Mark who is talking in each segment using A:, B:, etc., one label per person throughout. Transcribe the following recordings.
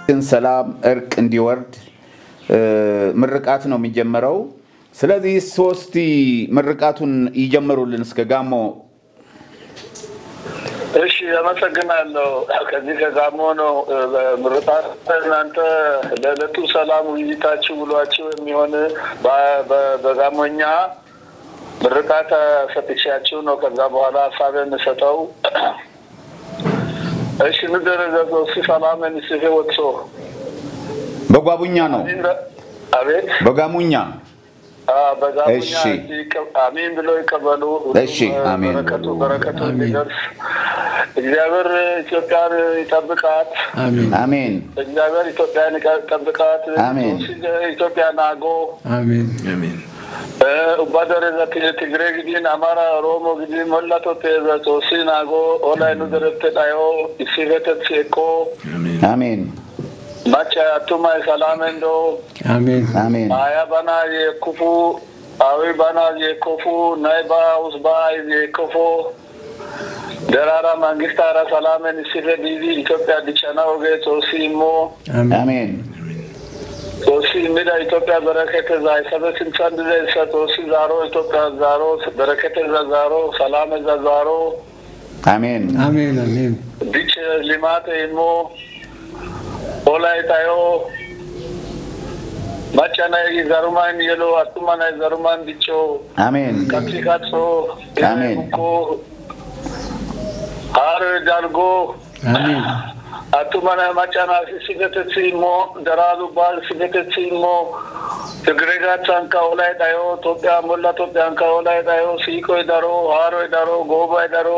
A: ሰላም እርቅ እንዲወርድ ምርቃት ነው የሚጀምረው ስለዚህ ሶስት ምርቃቱን ይጀምሩልን እስከ ጋሞ
B: እሺ አመሰግናለሁ ከዚህ ከጋሞ ነው ምርቃት እናንተ ለለቱ ሰላም ውይይታችሁ ብሏችሁ የሚሆን በጋሞኛ ምርቃት ሰጥቻችሁ ነው ከዛ በኋላ ሐሳብን ሰጠው እሺ ምድረዘው ሰላም እንስሄ ወጥቶ
A: በጓቡኛ ነው
B: አቤት
A: በጋሙኛ
B: በጋሙኛ አሜን ብሎ ይቀበሉ
A: እሺ አሜን
B: በረከቱ ይደርስ እግዚአብሔር ኢትዮጵያን ይጠብቃት
A: አሜን አሜን
B: እግዚአብሔር ኢትዮጵያን ይጠብቃት
A: አሜን
B: ኢትዮጵያን አጎ
C: አሜን አሜን
B: ኡባደረ ትግሬ ግዲን አማራ ኦሮሞ ግዲን ሞላቶ ተዘቶ ሲናጎ ኦላይኑ ደረተዳዮ ኢሲበተትሴኮ
A: አሜን
B: ማቻ አቱማ ሰላምንዶ
A: አሜን አሜን
B: አያ ባና የኩፉ አዊ ባና የኩፉ ናይባ ውስባ የኩፉ ደራራ መንግስታራ ሰላምን ሲፈዲዚ ኢትዮጵያ ዲቻናው ገጾሲሞ
A: አሜን
B: ቶሲ ሚዳ ኢትዮጵያ በረከተ ዛይ ሰበስን ጸንድ ዘሰቶሲ ዛሮ ኢትዮጵያ ዛሮ በረከተ ዛሮ ሰላም ዛሮ
A: አሜን
C: አሜን አሜን
B: ዲች ሊማት ኢሞ ኦላይ ታዮ ማቻና ይዛሩማን የሎ አቱማና ይዛሩማን ዲቾ
A: አሜን
B: ካቲካጾ
A: አሜን
B: አረ ዳልጎ
C: አሜን
B: አቱማና ማቻና ሲገተሲሞ ደራሉ ባል ሲገተሲሞ ትግሬጋ ቻንካ ኦላይ ታዮ ቶፒያ ሞላ ቶፒያንካ ኦላይ ታዮ ሲቆ ዳሮ አሮ ዳሮ ጎባ ዳሮ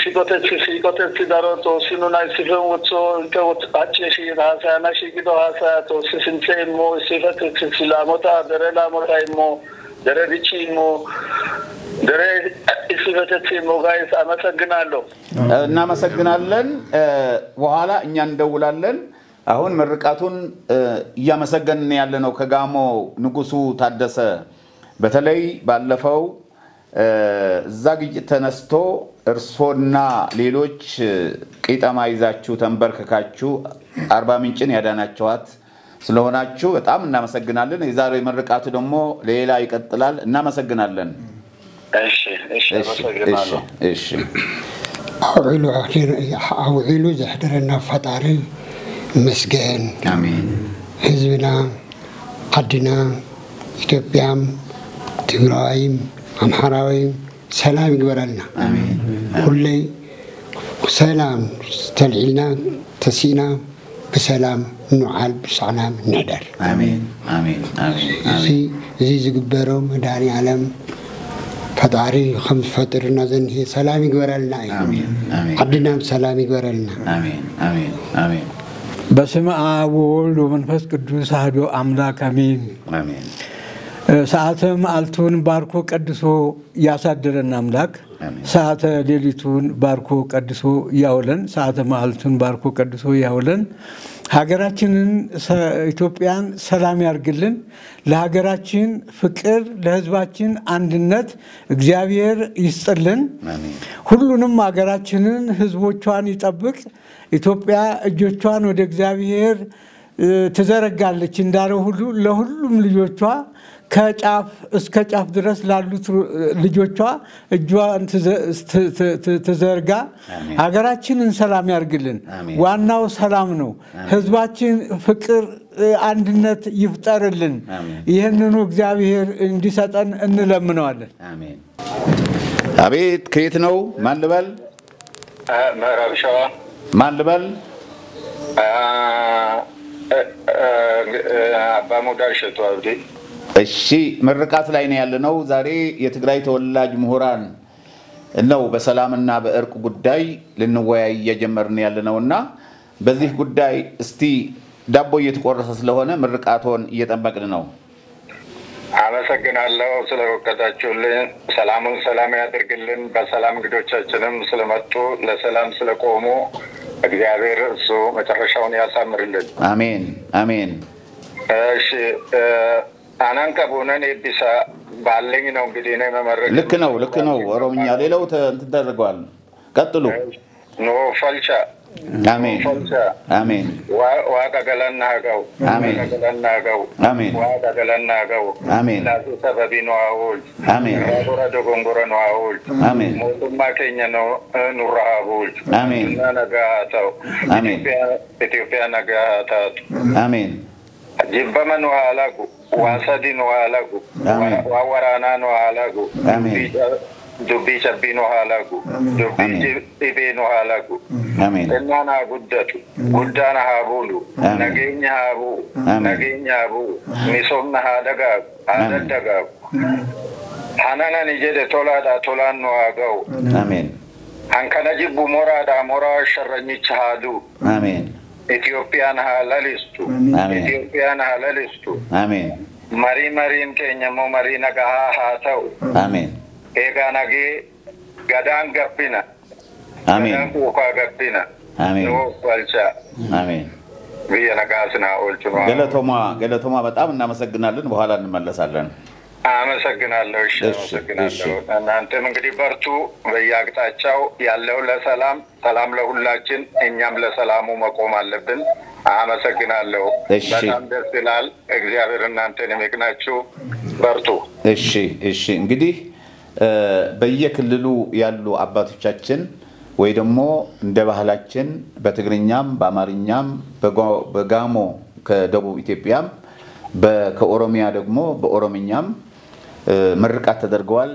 B: ሲቆተሲ ዳሮ ቶሲኑና ሲፈን ወጾ እንተወት አጭሽ ያሳና ሽጊዶ ሃሳ ቶሲንሴሞ ሲፈት ሲላሞታ ደረላሞታ ኢሞ ደረዲቺሞ ደረ ሲፈተሲሞ ጋይስ አመሰግናለሁ
A: እናመሰግናለን በኋላ እኛ እንደውላለን አሁን ምርቃቱን ያመሰገንን ያለነው ከጋሞ ንጉሱ ታደሰ በተለይ ባለፈው ዛግጅ ተነስቶ እርሶና ሌሎች ቂጣማ ይዛችሁ ተንበርከካችሁ 40 ምንጭን ያዳናችኋት ስለሆናችሁ በጣም እናመሰግናለን የዛሬ ምርቃቱ ደግሞ ሌላ ይቀጥላል እናመሰግናለን
B: እሺ እሺ አመሰግናለሁ
A: እሺ
D: አውዒሉ ዘሕደረና ፈጣሪ መስገን
A: አሜን
D: ህዝብና አድና ኢትዮጵያም ትግራይም አምሐራዊም ሰላም ይግበረልና
A: አሜን
D: ሁሌ ሰላም ተልዒልና ተሲና በሰላም ኑዓል ብሳናም ነደር
A: አሜን አሜን አሜን
D: እዚ ዝግበረው መድኃኒ ዓለም ፈጣሪ خمس ፈጥርና ዘንሄ ሰላም ይግበረልና
A: አሜን አሜን
D: አድናም ሰላም ይግበረልና
A: አሜን አሜን አሜን
C: በስመ አብ ወወልድ ወመንፈስ ቅዱስ አሐዱ አምላክ አሜን
A: አሜን
C: ሰዓተ መዓልቱን ባርኮ ቀድሶ ያሳደረን አምላክ ሰዓተ ሌሊቱን ባርኮ ቀድሶ ያውለን ሰዓተ መዓልቱን ባርኮ ቀድሶ ያውለን ሀገራችንን ኢትዮጵያን ሰላም ያርግልን ለሀገራችን ፍቅር ለህዝባችን አንድነት እግዚአብሔር ይስጥልን
A: አሜን
C: ሁሉንም ሀገራችንን ህዝቦቿን ይጠብቅ ኢትዮጵያ እጆቿን ወደ እግዚአብሔር ተዘረጋለች እንዳለው ሁሉ ለሁሉም ልጆቿ ከጫፍ እስከ ጫፍ ድረስ ላሉት ልጆቿ እጇን ተዘርጋ ሀገራችንን ሰላም ያርግልን ዋናው ሰላም ነው ህዝባችን ፍቅር አንድነት ይፍጠርልን ይሄንኑ እግዚአብሔር እንዲሰጠን እንለምነዋለን
A: አሜን አቤት ከየት ነው ማን ልበል
B: ምዕራብ ሸዋ
A: ማን ልበል
B: አባ ሞዳር ሸቱ አብዲ
A: እሺ ምርቃት ላይ ነው ያለነው ዛሬ የትግራይ ተወላጅ ምሁራን ነው በሰላምና በእርቅ ጉዳይ ልንወያይ እየጀመርን ያለነውና በዚህ ጉዳይ እስቲ ዳቦ እየተቆረሰ ስለሆነ ምርቃቶን እየጠበቅን ነው
B: አመሰግናለሁ ስለወቀታችሁልን ሰላሙን ሰላም ያድርግልን በሰላም ግዶቻችንም ስለመጡ ለሰላም ስለቆሙ እግዚአብሔር እሱ መጨረሻውን ያሳምርልን
A: አሜን አሜን
B: እሺ አናንካ ቦነን ኤቢሳ ባለኝ ነው እንግዲህ ነው መመረቅ
A: ልክ ነው ኦሮምኛ ሌላው ተደርጓል ቀጥሉ
B: ኖ ፈልቻ
A: آمين آمين
B: وقالنا جو
A: آمين
B: قالنا جو
A: آمين
B: وقالنا جو
A: آمين
B: لا سبب نواول
A: آمين
B: غورة غورة نواول
A: آمين
B: ما كينيا نورهاول
A: آمين
B: نجاتو
A: آمين
B: إثيوبيا نجاتات
A: آمين
B: جبا من وعلاقو واسدي وعلاقو وورانا وعلاقو
A: آمين
B: دبي شبين وعلاقو دبي تبين وعلاقو
A: آمين
B: إننا قدتو قدانا هابولو نجين هابو نجين هابو ميسومنا هادقاق هذا دقاق حنانا نجد تولان نواقو
A: آمين
B: هنكا نجيب مرا شرني تهادو
A: آمين
B: إثيوبيان هالاليستو إثيوبيان هالاليستو
A: آمين
B: مرين كينيا مو مرينا كها هاتو
A: آمين
B: إيجا نجي غدان غبينا
A: آمين
B: غدان كوكا غبينا
A: آمين
B: نو فالشا
A: آمين
B: بينا كاسنا أولتما
A: ገለቶማ በጣም እናመሰግናለን በኋላ እንመለሳለን
B: አመሰግናለሁ እሺ አመሰግናለሁ እናንተም እንግዲህ በርቱ በያቅጣጫው ያለው ሰላም ለሁላችን እኛም ለሰላሙ መቆም አለብን አመሰግናለሁ በጣም ደስ ይላል እግዚአብሔር እናንተንም ይቅናችሁ በርቱ
A: እሺ እንግዲህ በየክልሉ ያሉ አባቶቻችን ወይ ደግሞ እንደ ባህላችን በትግርኛም በአማርኛም በጋሞ ከደቡብ ኢትዮጵያም ከኦሮሚያ ደግሞ በኦሮምኛም ምርቃት ተደርገዋል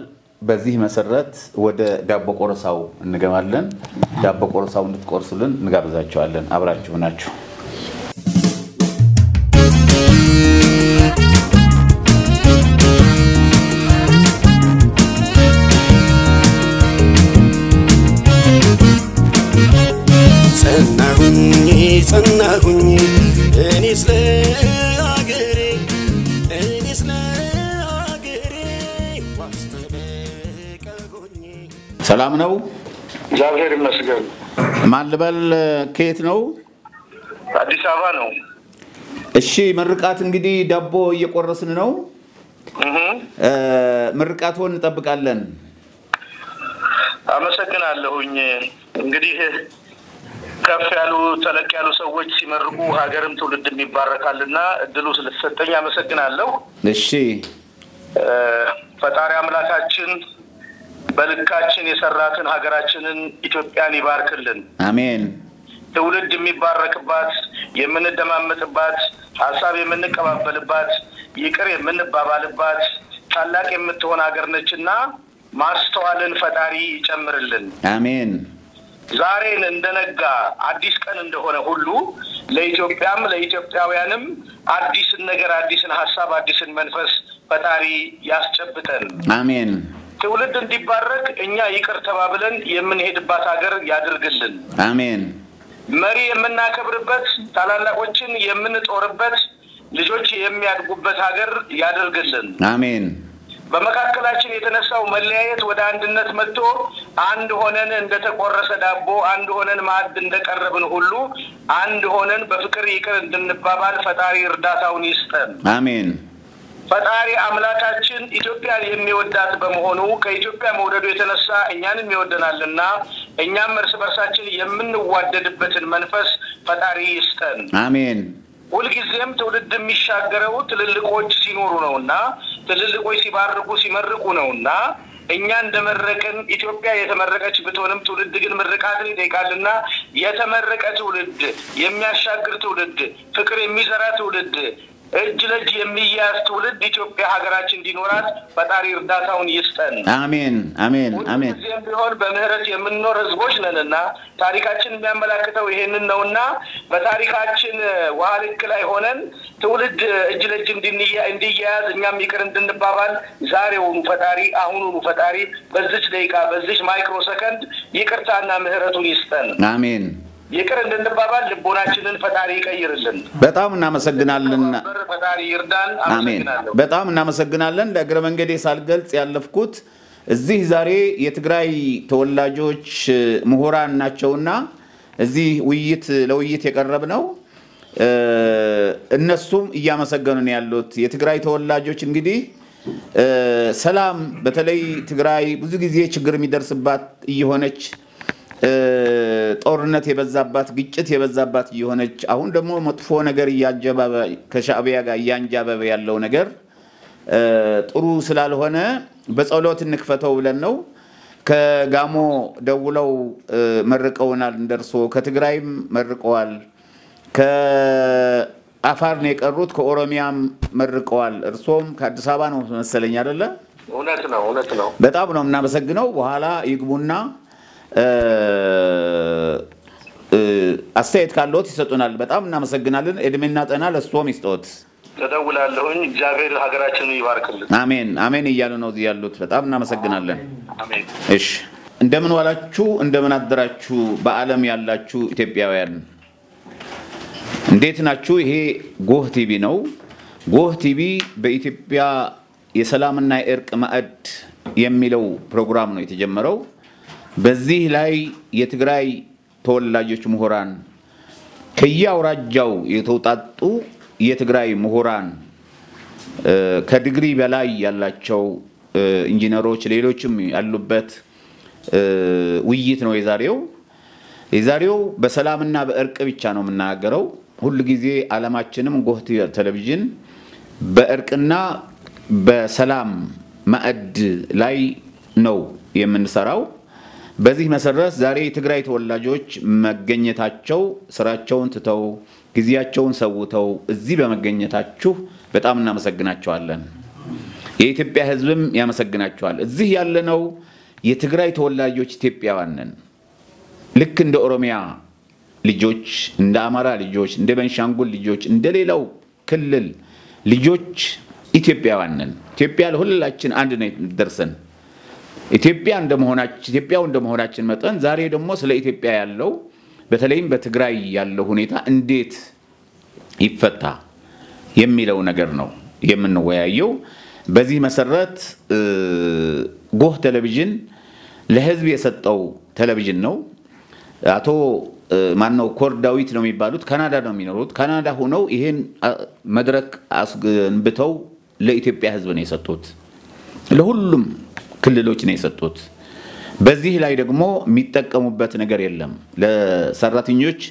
A: በዚህ መሰረት ወደ ዳቦ ቆርሳው እንገባለን ዳቦ ቆርሳው እንድትቆርሱልን እንጋብዛቸዋለን አብራችሁ ናችሁ
E: ጸናሁኝ እኔስ ለአገሬ
A: ሰላም ነው
B: እግዚአብሔር ይመስገን
A: ማልበል ከየት ነው
B: አዲስ አበባ ነው
A: እሺ ምርቃት እንግዲህ ዳቦ እየቆረስን ነው ምርቃቱን እንጠብቃለን
B: አመሰግናለሁኝ እንግዲህ ከፍ ያሉ ተለቅ ያሉ ሰዎች ሲመርቁ ሀገርም ትውልድም ይባረካልና እድሉ ስለተሰጠኝ አመሰግናለሁ እሺ ፈጣሪ አምላካችን በልካችን የሰራትን ሀገራችንን ኢትዮጵያን ይባርክልን
A: አሜን
B: ትውልድ የሚባረክባት የምንደማመጥባት ሐሳብ የምንቀባበልባት ይቅር የምንባባልባት ታላቅ የምትሆን ሀገር ነችና ማስተዋልን ፈጣሪ ይጨምርልን
A: አሜን
B: ዛሬን እንደነጋ አዲስ ቀን እንደሆነ ሁሉ ለኢትዮጵያም ለኢትዮጵያውያንም አዲስን ነገር አዲስን ሐሳብ አዲስን መንፈስ ፈጣሪ ያስጨብጠን
A: አሜን
B: ትውልድ እንዲባረክ እኛ ይቅር ተባብለን የምንሄድባት ሀገር ያድርግልን
A: አሜን
B: መሪ የምናከብርበት ታላላቆችን የምንጦርበት ልጆች የሚያድጉበት ሀገር ያድርግልን
A: አሜን
B: በመካከላችን የተነሳው መለያየት ወደ አንድነት መጥቶ አንድ ሆነን እንደተቆረሰ ዳቦ አንድ ሆነን ማዕድ እንደቀረብን ሁሉ አንድ ሆነን በፍቅር ይቅር እንድንባባል ፈጣሪ እርዳታውን ይስጠን
A: አሜን
B: ፈጣሪ አምላካችን ኢትዮጵያን የሚወዳት በመሆኑ ከኢትዮጵያ መውደዱ የተነሳ እኛንም ይወደናልና እኛም እርስ በርሳችን የምንዋደድበትን መንፈስ ፈጣሪ ይስጠን
A: አሜን
B: ሁልጊዜም ትውልድ የሚሻገረው ትልልቆች ሲኖሩ ነውና ትልልቆች ሲባርኩ ሲመርቁ ነውና እኛ እንደመረቀን ኢትዮጵያ የተመረቀች ብትሆንም ትውልድ ግን ምርቃትን ይጠይቃልና የተመረቀ ትውልድ የሚያሻግር ትውልድ ፍቅር የሚዘራ ትውልድ እጅ ለእጅ የሚያዝ ትውልድ ኢትዮጵያ ሀገራችን እንዲኖራት ፈጣሪ እርዳታውን ይስጠን
A: አሜን አሜን አሜን
B: ሁልጊዜም ቢሆን በምህረት የምንኖር ህዝቦች ነንና ታሪካችን የሚያመላክተው ይሄንን ነውና በታሪካችን ዋልክ ላይ ሆነን ትውልድ እጅ ለእጅ እንዲያያዝ እኛም ይቅር እንድንባባል ዛሬውን ፈጣሪ አሁኑኑ ፈጣሪ በዚች ደቂቃ በዚች ማይክሮ ሰከንድ ይቅርታና ምህረቱን ይስጠን
A: አሜን
B: ይቅር እንድንባባል ልቦናችንን ፈጣሪ ይቀይርልን
A: በጣም እናመሰግናለን
B: ፈጣሪ ይርዳን
A: አመሰግናለሁ በጣም እናመሰግናለን ለእግረ መንገዴ ሳልገልጽ ያለፍኩት እዚህ ዛሬ የትግራይ ተወላጆች ምሁራን ናቸውና እዚህ ለውይይት የቀረብነው እነሱም እያመሰገኑን ያሉት የትግራይ ተወላጆች እንግዲህ ሰላም በተለይ ትግራይ ብዙ ጊዜ ችግር የሚደርስባት እየሆነች ጦርነት የበዛባት ግጭት የበዛባት የሆነች አሁን ደግሞ መጥፎ ነገር ያጀባበ ከሻዕቢያ ጋር ያንጃበበ ያለው ነገር ጥሩ ስላልሆነ በጸሎት እንክፈተው ብለን ነው ከጋሞ ደውለው መርቀውናል እንደርሶ ከትግራይም መርቀዋል ከአፋር ነው የቀሩት ከኦሮሚያም መርቀዋል እርሶም ከአዲስ አበባ ነው መሰለኝ አይደለ
B: እውነት ነው
A: በጣም ነው እናመሰግነው በኋላ ይግቡና አስተያየት ካለዎት ይሰጡናል በጣም እናመሰግናለን እድሜና ጤና ለእርሶም ይስጦት
B: ተደውላለሁኝ እግዚአብሔር ሀገራችንን ይባርክልን
A: አሜን አሜን እያሉ ነው እዚህ ያሉት በጣም እናመሰግናለን
B: አሜን
A: እሺ እንደምን ዋላችሁ እንደምን አደራችሁ በአለም ያላችሁ ኢትዮጵያውያን እንዴት ናችሁ ይሄ ጎህ ቲቪ ነው ጎህ ቲቪ በኢትዮጵያ የሰላምና የእርቅ ማዕድ የሚለው ፕሮግራም ነው የተጀመረው በዚህ ላይ የትግራይ ተወላጆች ምሁራን ከያውራጃው የተውጣጡ የትግራይ ምሁራን ከዲግሪ በላይ ያላቸው ኢንጂነሮች ሌሎችም ያሉበት ውይይት ነው የዛሬው በሰላምና በእርቅ ብቻ ነው የምናገረው ሁሉ ጊዜ ዓለማችንም ጎህ ቴሌቪዥን በእርቅና በሰላም ማዕድ ላይ ነው የምንሰራው በዚህ መሰረት ዛሬ የትግራይ ተወላጆች መገኘታቸው ስራቸውን ትተው ግዚያቸውን ሰውተው እዚህ በመገኘታችሁ በጣም እናመሰግናቸዋለን የኢትዮጵያ ህዝብም ያመሰግናቸዋል እዚህ ያለነው የትግራይ ተወላጆች ኢትዮጵያውያን ነን ልክ እንደ ኦሮሚያ ልጆች እንደ አማራ ልጆች እንደ ቤንሻንጉል ልጆች እንደ ሌላው ክልል ልጆች ኢትዮጵያውያን ነን ኢትዮጵያ ለሁላችን አንድ ነው ደርሰን ኢትዮጵያው እንደመሆናችን መጠን ዛሬ ደግሞ ስለ ኢትዮጵያ ያለው በተለይም በትግራይ ያለው ሁኔታ እንዴት ይፈታ የሚለው ነገር ነው የምንወያየው በዚህ መሰረት ጎህ ቴሌቪዥን ለህዝብ የሰጠው ቴሌቪዥን ነው አቶ ማነው ኮርዳዊት ነው የሚባሉት ካናዳ ነው የሚኖሩት ካናዳ ሆነው ይሄን መድረክ አስገንብተው ለኢትዮጵያ ህዝብ ነው የሰጡት ለሁሉም ክልሎች ነው የሰጡት በዚህ ላይ ደግሞ የሚጠቀሙበት ነገር የለም ለሰራተኞች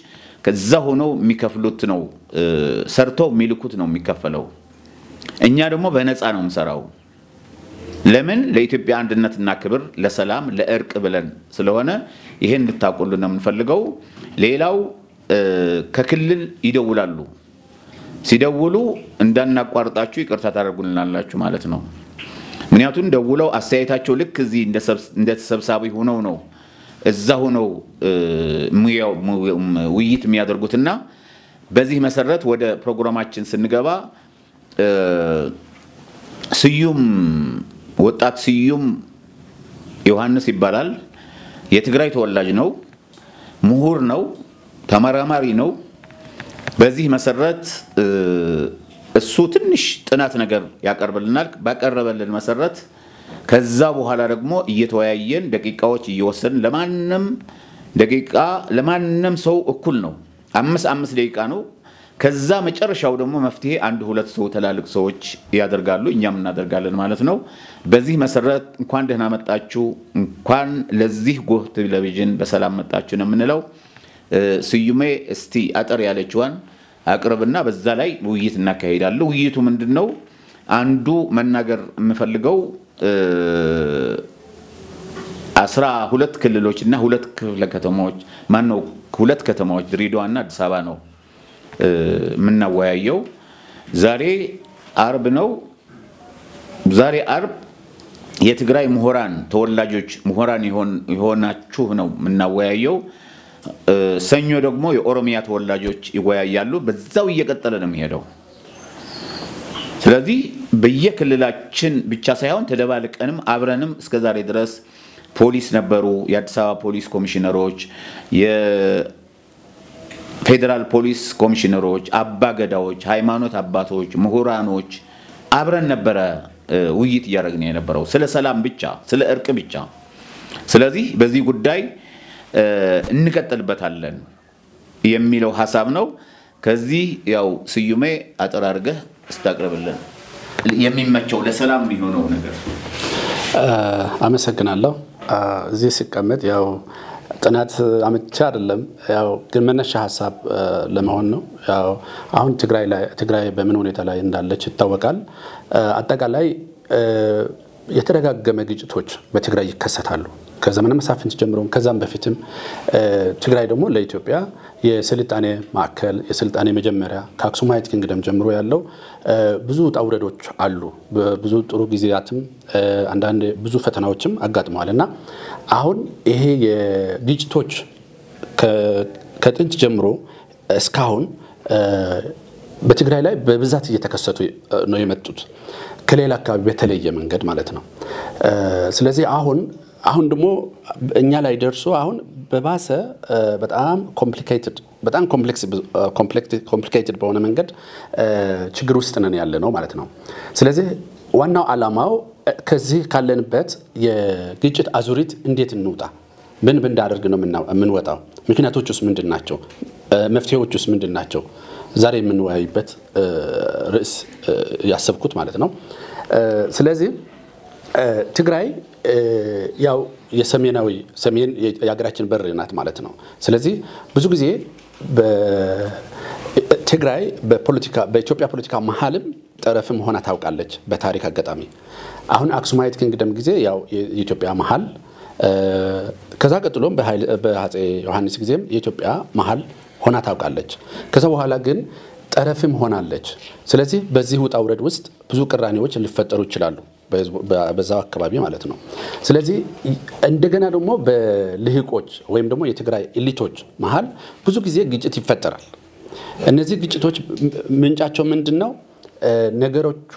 A: ከዛ ሆነው የሚከፍሉት ነው ሰርተው የሚልኩት ነው የሚከፈለው እኛ ደግሞ በነፃ ነው የምንሰራው ለምን ለኢትዮጵያ አንድነትና ክብር ለሰላም ለእርቅ ብለን ስለሆነ ይሄን እንድታቆሉና የምንፈልገው ሌላው ከክልል ይደውላሉ ሲደውሉ እንዳናቋርጣችሁ ይቅርታ ታደርጉልናላችሁ ማለት ነው ምክንያቱም ደውለው አስተያየታቸው ልክ እዚህ እንደ ተሰብሳቢ ሆነው ነው እዛ ሆነው ውይይት የሚያደርጉትና በዚህ መሰረት ወደ ፕሮግራማችን ስንገባ ስዩም ወጣት ስዩም ዮሐንስ ይባላል የትግራይ ተወላጅ ነው ምሁር ነው ተመራማሪ ነው በዚህ መሰረት እሱ ትንሽ ጥናት ነገር ያቀርብልናል ባቀረበልን መሰረት ከዛ በኋላ ደግሞ እየተወያየን ደቂቃዎች እየወሰድን ለማንንም ሰው እኩል ነው 5 ደቂቃ ነው ከዛ መጨረሻው ደግሞ መፍትሄ 1-2 ሰው ተላልቅ ሰዎች ያደርጋሉ እኛም እናደርጋለን ማለት ነው በዚህ መሰረት እንኳን ደህና መጣችሁ እንኳን ለዚህ ጎህ ቴሌቪዥን በሰላም መጣችሁ ነው የምንለው ስዩሜ እስቲ አጠር ያለችዋን አቅርብና በዛ ላይ ውይይት እናካሄዳለን ውይይቱ ምንድነው አንዱ መናገር የምፈልገው 12 ክልሎችና 2 ክፍለ ከተማዎች ማነው 2 ከተማዎች ድሬዳዋና አዲስ አበባ ነው ምናወያየው ዛሬ አርብ ነው ዛሬ አርብ የትግራይ ምሁራን ተወላጆች ምሁራን ይሆናችሁ ነው ምናወያየው ሰኞ ደግሞ የኦሮሚያ ተወላጆች ይወያያሉ በዛው እየቀጠለ ነው የሚሄደው ስለዚህ በየክልላችን ብቻ ሳይሆን ተደባልቀንም አብረንም እስከዛሬ ድረስ ፖሊስ ነበሩ የአዲስ አበባ ፖሊስ ኮሚሽነሮች የፌደራል ፖሊስ ኮሚሽነሮች አባገዳዎች ሃይማኖት አባቶች ምሁራኖች አብረን ነበረ ውይይት ያደረግን የነበረው ስለ ሰላም ብቻ ስለ እርቅ ብቻ ስለዚህ በዚህ ጉዳይ እንቀጥልበታለን የሚለው ሐሳብ ነው ከዚህ ያው ስዩሜ አጠራርገህ እስታቀርብልን የሚመቸው ለሰላም ሊሆነው ነገር
F: አመሰግናለሁ እዚህ ሲቀመጥ ያው ጥናት አመቻ አይደለም ያው ግን መነሻ ሐሳብ ለመሆን ነው ያው አሁን ትግራይ በምን ሁኔታ ላይ እንዳለች ይታወቃል አጠቃላይ የተረጋገመ ግጭቶች በትግራይ ይከሰታሉ ከዘመነ መሳፍንት ጀምሮ ከዛም በፊትም ትግራይ ደግሞ ለኢትዮጵያ የስልጣኔ ማዕከል የስልጣኔ መጀመሪያ ከአክሱማይት ኪንግደም ጀምሮ ያለው ብዙ ጣውረዶች አሉ ብዙ ጥሩ ጊዜያትም አንዳንድ ብዙ ፈተናዎችም አጋጥመዋልና አሁን ይሄ የግጭቶች ከጥንት ጀምሮ እስካሁን በትግራይ ላይ በብዛት እየተከሰቱ ነው የመጡት ከሌላ አካባቢ በተለየ መንገድ ማለት ነው ስለዚህ አሁን ደግሞ እኛ ላይ ደርሶ አሁን በባሰ በጣም ኮምፕሊኬትድ በሆነ መንገድ ችግር ውስጥ ነን ያለ ነው ማለት ነው ስለዚህ ዋናው ዓላማው ከዚህ ካለንበት የግጭት አዙሪት እንዴት እንውጣ ምን እንዳደርግ ነው ምንወጣው ምክንያቶቹስ ምንድናቸው መፍትሄዎቹስ ምንድናቸው ዛሬ የምንወያይበት ርዕስ ያሰብኩት ማለት ነው ስለዚህ ትግራይ ያው ሰሜን የሀገራችን በር ናት ማለት ነው ስለዚህ ብዙ ጊዜ በትግራይ በኢትዮጵያ ፖለቲካ መሐልም ጠረፍም ሆና ታውቃለች በታሪክ አጋጣሚ አሁን አክሱማይት ኪንግደም ጊዜ ያው የኢትዮጵያ መሐል ከዛ ቀጥሎም በአፄ ዮሐንስ ጊዜም የኢትዮጵያ መሐል ሆና ታውቃለች ከዛ በኋላ ግን ጠረፍም ሆናለች ስለዚህ በዚህ ውጣ ውረድ ውስጥ ብዙ ቅራኔዎች ሊፈጠሩ ይችላሉ በዛው አካባቢ ማለት ነው ስለዚህ እንደገና ደግሞ በልህቆች ወይም ደግሞ የትግራይ ኤሊቶች መሃል ብዙ ጊዜ ግጭት ይፈጠራል እነዚህ ግጭቶች ምንጫቸው ምንድነው ነገሮቹ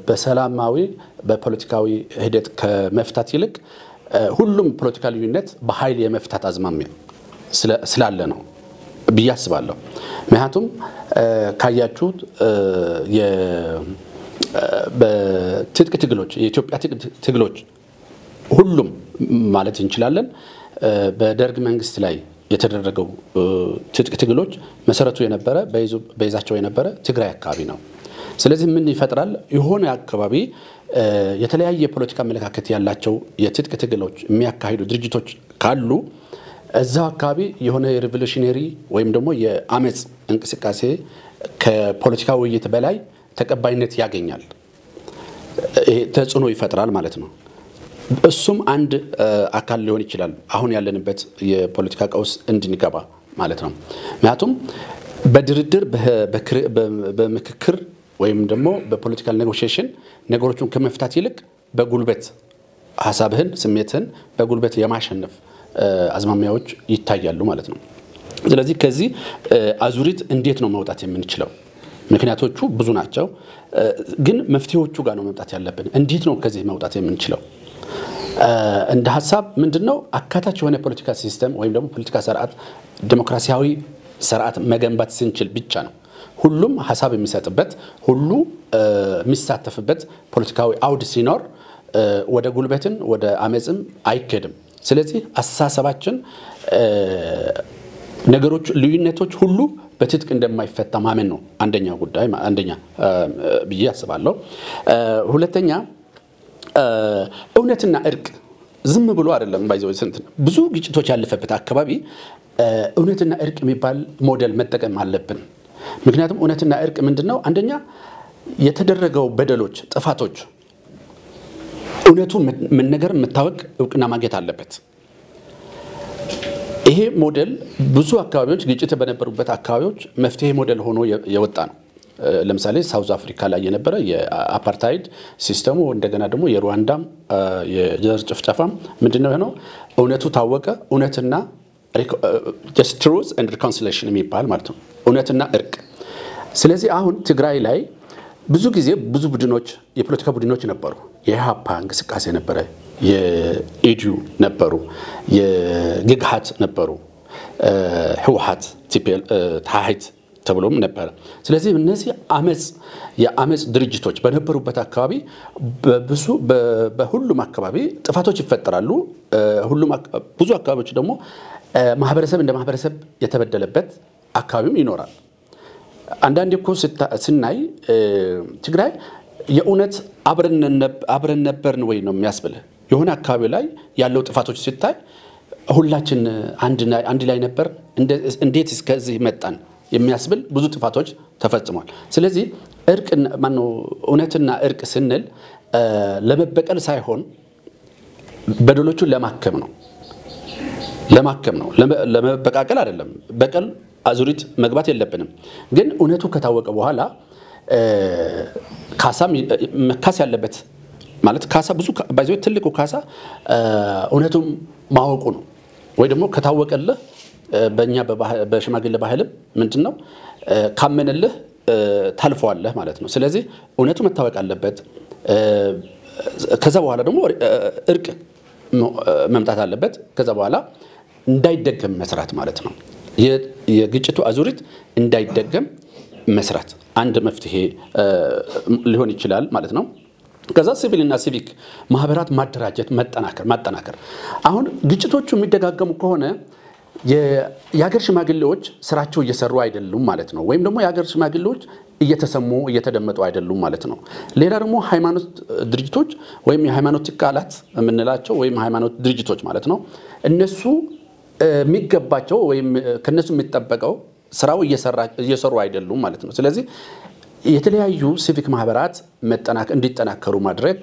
F: በሰላማዊ በፖለቲካዊ ሂደት ከመፍታት ይልቅ ሁሉም ፖለቲካል ዩኒት በኃይል የመፍታት አዝማሚያ ስላለ ነው በያስባለሁ ምክንያቱም ካያችሁት በትጥቅ ትግሎች የኢትዮጵያ ትግሎች ሁሉም ማለት እንችላለን በደርግ መንግስት ላይ የተደረገው ትጥቅ ትግሎች መሰረቱ የነበረ በይዛቸው የነበረ ትግራይ አካባቢ ነው ስለዚህ ምን ይፈጥራል የሆነ አካባቢ የተለያየ ፖለቲካ መለካከት ያላቸው የትጥቅ ትግሎች የሚያካሂዱ ድርጅቶች ካሉ እዛው አካባቢ የሆነ ሪቮሉሽነሪ ወይም ደግሞ የአመጽ እንቅስቃሴ ከፖለቲካ ውይይት በላይ ተቀባይነት ያገኛል ተጽዕኖ ይፈጥራል ማለት ነው እሱም አንድ አካል ሊሆን ይችላል አሁን ያለንበት የፖለቲካ ቀውስ እንድንገባ ማለት ነው ምክንያቱም በድርድር በምክክር ወይም ደግሞ በፖለቲካል ኔጎሺዬሽን ነገሮችን ከመፍታት ይልቅ በጉልበት ሐሳብህን ስሜትህን በጉልበት የማሸነፍ አዝማሚያዎች ይታያሉ ማለት ነው ስለዚህ ከዚህ አዙሪት እንዴት ነው መውጣት የምንችለው ምክንያቶቹ ብዙ ናቸው ግን መፍትሄዎቹ ጋር ነው መምጣት ያለብን እንዴት ነው ከዚህ መውጣት የምንችለው እንደ ሐሳብ ምንድነው አካታች የሆነ ፖለቲካ ሲስተም ወይም ደግሞ ፖለቲካ ስርዓት ዲሞክራሲያዊ ስርዓት መገንባት ስንችል ብቻ ነው ሁሉም ሐሳብ የሚሰጥበት ሁሉ የሚሳተፍበት ፖለቲካዊ አውድ ሲኖር ወደ ጉልበትን ወደ አመጽም አይከድም ስለዚህ አሳሰባችን ነገሮች ልዩነቶች ሁሉ በትጥቅ እንደማይፈታ ማመን ነው አንደኛ ብዬ አስባለሁ ሁለተኛ እውነትና እርቅ ዝም ብሎ አይደለም ባይዘው ስንት ብዙ ግጭቶች ያለፈበት አካባቢ እውነትና እርቅ የሚባል ሞዴል መጠቀም አለብን ምክንያቱም እውነትና እርቅ ምንድነው አንደኛ የተደረገው በደሎች ጥፋቶች እውነቱ ምን ነገር መታወቅ እውቅና ማግኘት አለበት ይሄ ሞዴል ብዙ አካባቢዎች ግጭት በነበሩበት አካባቢዎች መፍትሄ ሞዴል ሆኖ የወጣ ነው ለምሳሌ ሳውዝ አፍሪካ ላይ የነበረ የአፓርታይድ ሲስተሙ እንደገና ደግሞ የሩዋንዳም የዘር ጭፍጨፋ ምንድነው ነው እውነቱ ታወቀ እውነትና just truth and reconciliation የሚባል ማለት ነው እውነትና እርቅ ስለዚህ አሁን ትግራይ ላይ ብዙ ጊዜ ብዙ ቡድኖች የፖለቲካ ቡድኖች ነበሩ የሃፓ እንቅስቃሴ ነበረ የኢዲዩ ነበሩ የግግሃት ነበሩ ህወሓት ታህት ተብሎም ነበር ስለዚህ እነዚህ የአመጽ ድርጅቶች በነበሩበት አካባቢ በሁሉም አካባቢ ጥፋቶች ይፈጠራሉ ሁሉም ብዙ አካባቢዎች ደግሞ ማህበረሰብ እንደ ማህበረሰብ የተበደለበት አካባቢም ይኖራል አንዳንድ እኮ ስናይ ትግራይ የኡነት አብረን ነበርን ወይ ነው የሚያስብልህ የሆነ አካባቢ ላይ ያለው ጥፋቶች ሲታይ ሁላችን አንድ ላይ ነበር እንዴት እስከዚህ መጣን የሚያስብል ብዙ ጥፋቶች ተፈጽሟል ስለዚህ እርቅ ማነው እውነትና እርቅ ስንል ለመበቀል ሳይሆን በደሎቹን ለማከም ነው ለመበቃቀል አይደለም በቀል አዙሪት መግባት የለብንም ግን እውነቱ ከታወቀ በኋላ ካሳም መካስ ያለበት ማለት ካሳ ብዙ ባይዘው ትልቁ ካሳ እውነቱም ማወቁ ነው ወይ ደግሞ ከታወቀልህ በእኛ በሽማግሌ ባህልም ምንድነው ካመነልህ ታልፈዋለህ ማለት ነው ስለዚህ እውነቱ መታወቅ አለበት ከዛ በኋላ ደግሞ እርቅ መምጣት አለበት ከዛ በኋላ እንዳይደገም መስራት ማለት ነው የግጭቱ አዙሪት እንዳይደገም መስራት አንድ መፍትሄ ሊሆን ይችላል ማለት ነው ከዛ ሲቪልና ሲቪክ ማህበራት ማደራጀት ማጠናከር አሁን ግጭቶቹ የሚደጋገሙ ከሆነ የሀገር ሽማግሌዎች ስራቸው እየሰሩ አይደሉም ማለት ነው ወይም ደግሞ የሀገር ሽማግሌዎች እየተደመጡ አይደሉም ማለት ነው ሌላ ደግሞ ሃይማኖት ድርጅቶች ወይም የሃይማኖት ተቃላት የምንላቸው ወይም ሃይማኖት ድርጅቶች ማለት ነው እነሱ የሚገባቸው ወይም ከነሱ የሚጠበቀው ስራው እየሰሩ አይደሉም ማለት ነው ስለዚህ የተለያዩ ሲቪክ ማህበራት እንዲጠናከሩ ማድረግ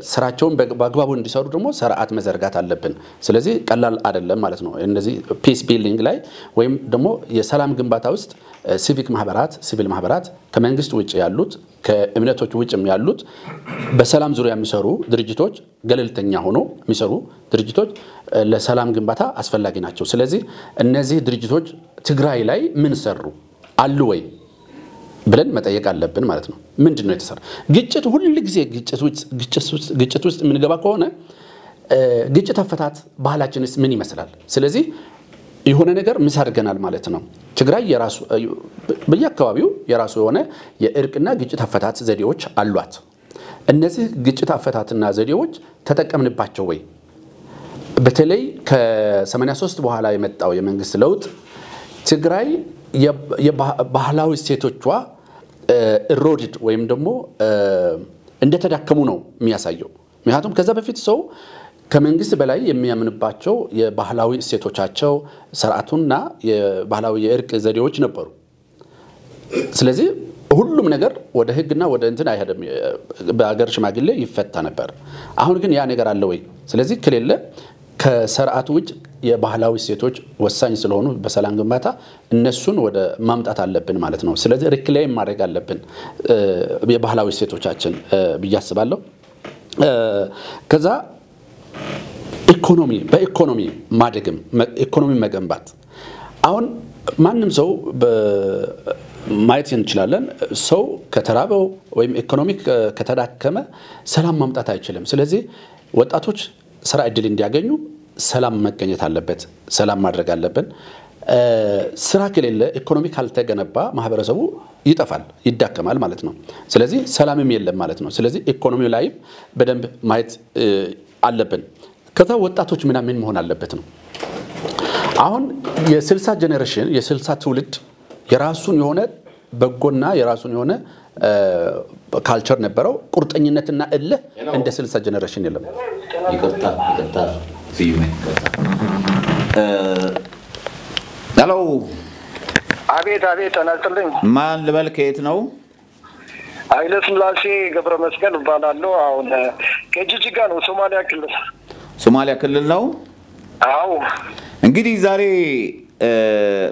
F: ስራቸውን በአግባቡ እንዲሰሩ ደግሞ ስርዓት መዘርጋት አለብን ስለዚህ ቀላል አይደለም ማለት ነው እነዚህ ፒስ ቢልዲንግ ላይ ወይም ደግሞ የሰላም ግንባታ ውስጥ ሲቪል ማህበራት ከመንግስት ውጭ ያሉት ከእምነቶች ውጭም ያሉት በሰላም ዙሪያ የሚሰሩ ድርጅቶች ገለልተኛ ሆኖ የሚሰሩ ድርጅቶች ለሰላም ግንባታ አስፈላጊ ናቸው ስለዚህ እነዚህ ድርጅቶች ትግራይ ላይ ምን ሰሩ አሉ ወይ ብለን መጠየቅ አለብን ማለት ነው ምንድነው የተሰራ ግጭት ሁሉ ጊዜ ግጭት ውስጥ ምን ገባ ከሆነ ግጭት አፈታት ባህላችንስ ምን ይመስላል ስለዚህ የሆነ ነገር ምሳርገናል ማለት ነው ትግራይ የራሱ በየአካባቢው የራሱ የሆነ የእርቅና ግጭት አፈታት ዘዴዎች አሏት እነዚህ ግጭት አፈታትና ዘዴዎች ተጠቀምንባቸው ወይ በተለይ ከ83 በኋላ የመጣው የመንግስት ለውጥ ትግራይ የባህላዊ ሴቶቿ ሮድድ ወይም ደግሞ እንደተዳከሙ ነው የሚያሳየው ምክንያቱም ከዛ በፊት ሰው ከመንግስት በላይ የሚያምንባቸው የባህላዊ ሴቶቻቸው ስርዓቱና የባህላዊ የእርቅ ዘዴዎች ነበሩ ስለዚህ ሁሉም ነገር ወደ ህግና ወደ እንትን አይሄድም በአገር ሽማግሌ ይፈታ ነበር አሁን ግን ያ ነገር አለ ወይ ስለዚህ ከሌለ ከስርዓቱ ውጭ የባህላዊ ሴቶች ወሳኝ ስለሆኑ በሰላም ግንባታ እነሱን ወደ ማምጣት አለብን ማለት ነው ስለዚህ ሪክሌም ማድረግ አለብን የባህላዊ ሴቶቻችን በያስባለሁ ከዛ በኢኮኖሚ ማደግም ኢኮኖሚ መገንባት አሁን ማንንም ሰው ማየት እንችላለን ሰው ከተራበው ወይም ኢኮኖሚክ ከተዳከመ ሰላም ማምጣት አይችልም ስለዚህ ወጣቶች ስራ እድል እንዲያገኙ ሰላም መገኘት አለበት ሰላም ማድረግ አለብን ስራ ከሌለ ኢኮኖሚ ካልተገነባ ማህበረሰቡ ይጠፋል ይዳከማል ማለት ነው ስለዚህ ሰላምም የለም ማለት ነው ስለዚህ ኢኮኖሚው ላይ በደንብ ማየት አለብን ከዛ ወጣቶች ምን መሆን አለበት ነው አሁን የ60 ጄነሬሽን የ60 ትውልድ የራሱን የሆነ በጎና የራሱን የሆነ ካልቸር ነበረው ቁርጠኝነትና እልህ እንደ 60 ጄነሬሽን የለም
A: ይቅርታ ሲዩሜ ሄሎ
B: አቤት ተናስተልኝ
A: ማን ልበል ከየት ነው
B: አይለ ስላሴ ገብረ መስቀል ባላለው አሁን ከጂጂጋ ነው ሶማሊያ ክልል ነው አዎ
A: እንግዲህ ዛሬ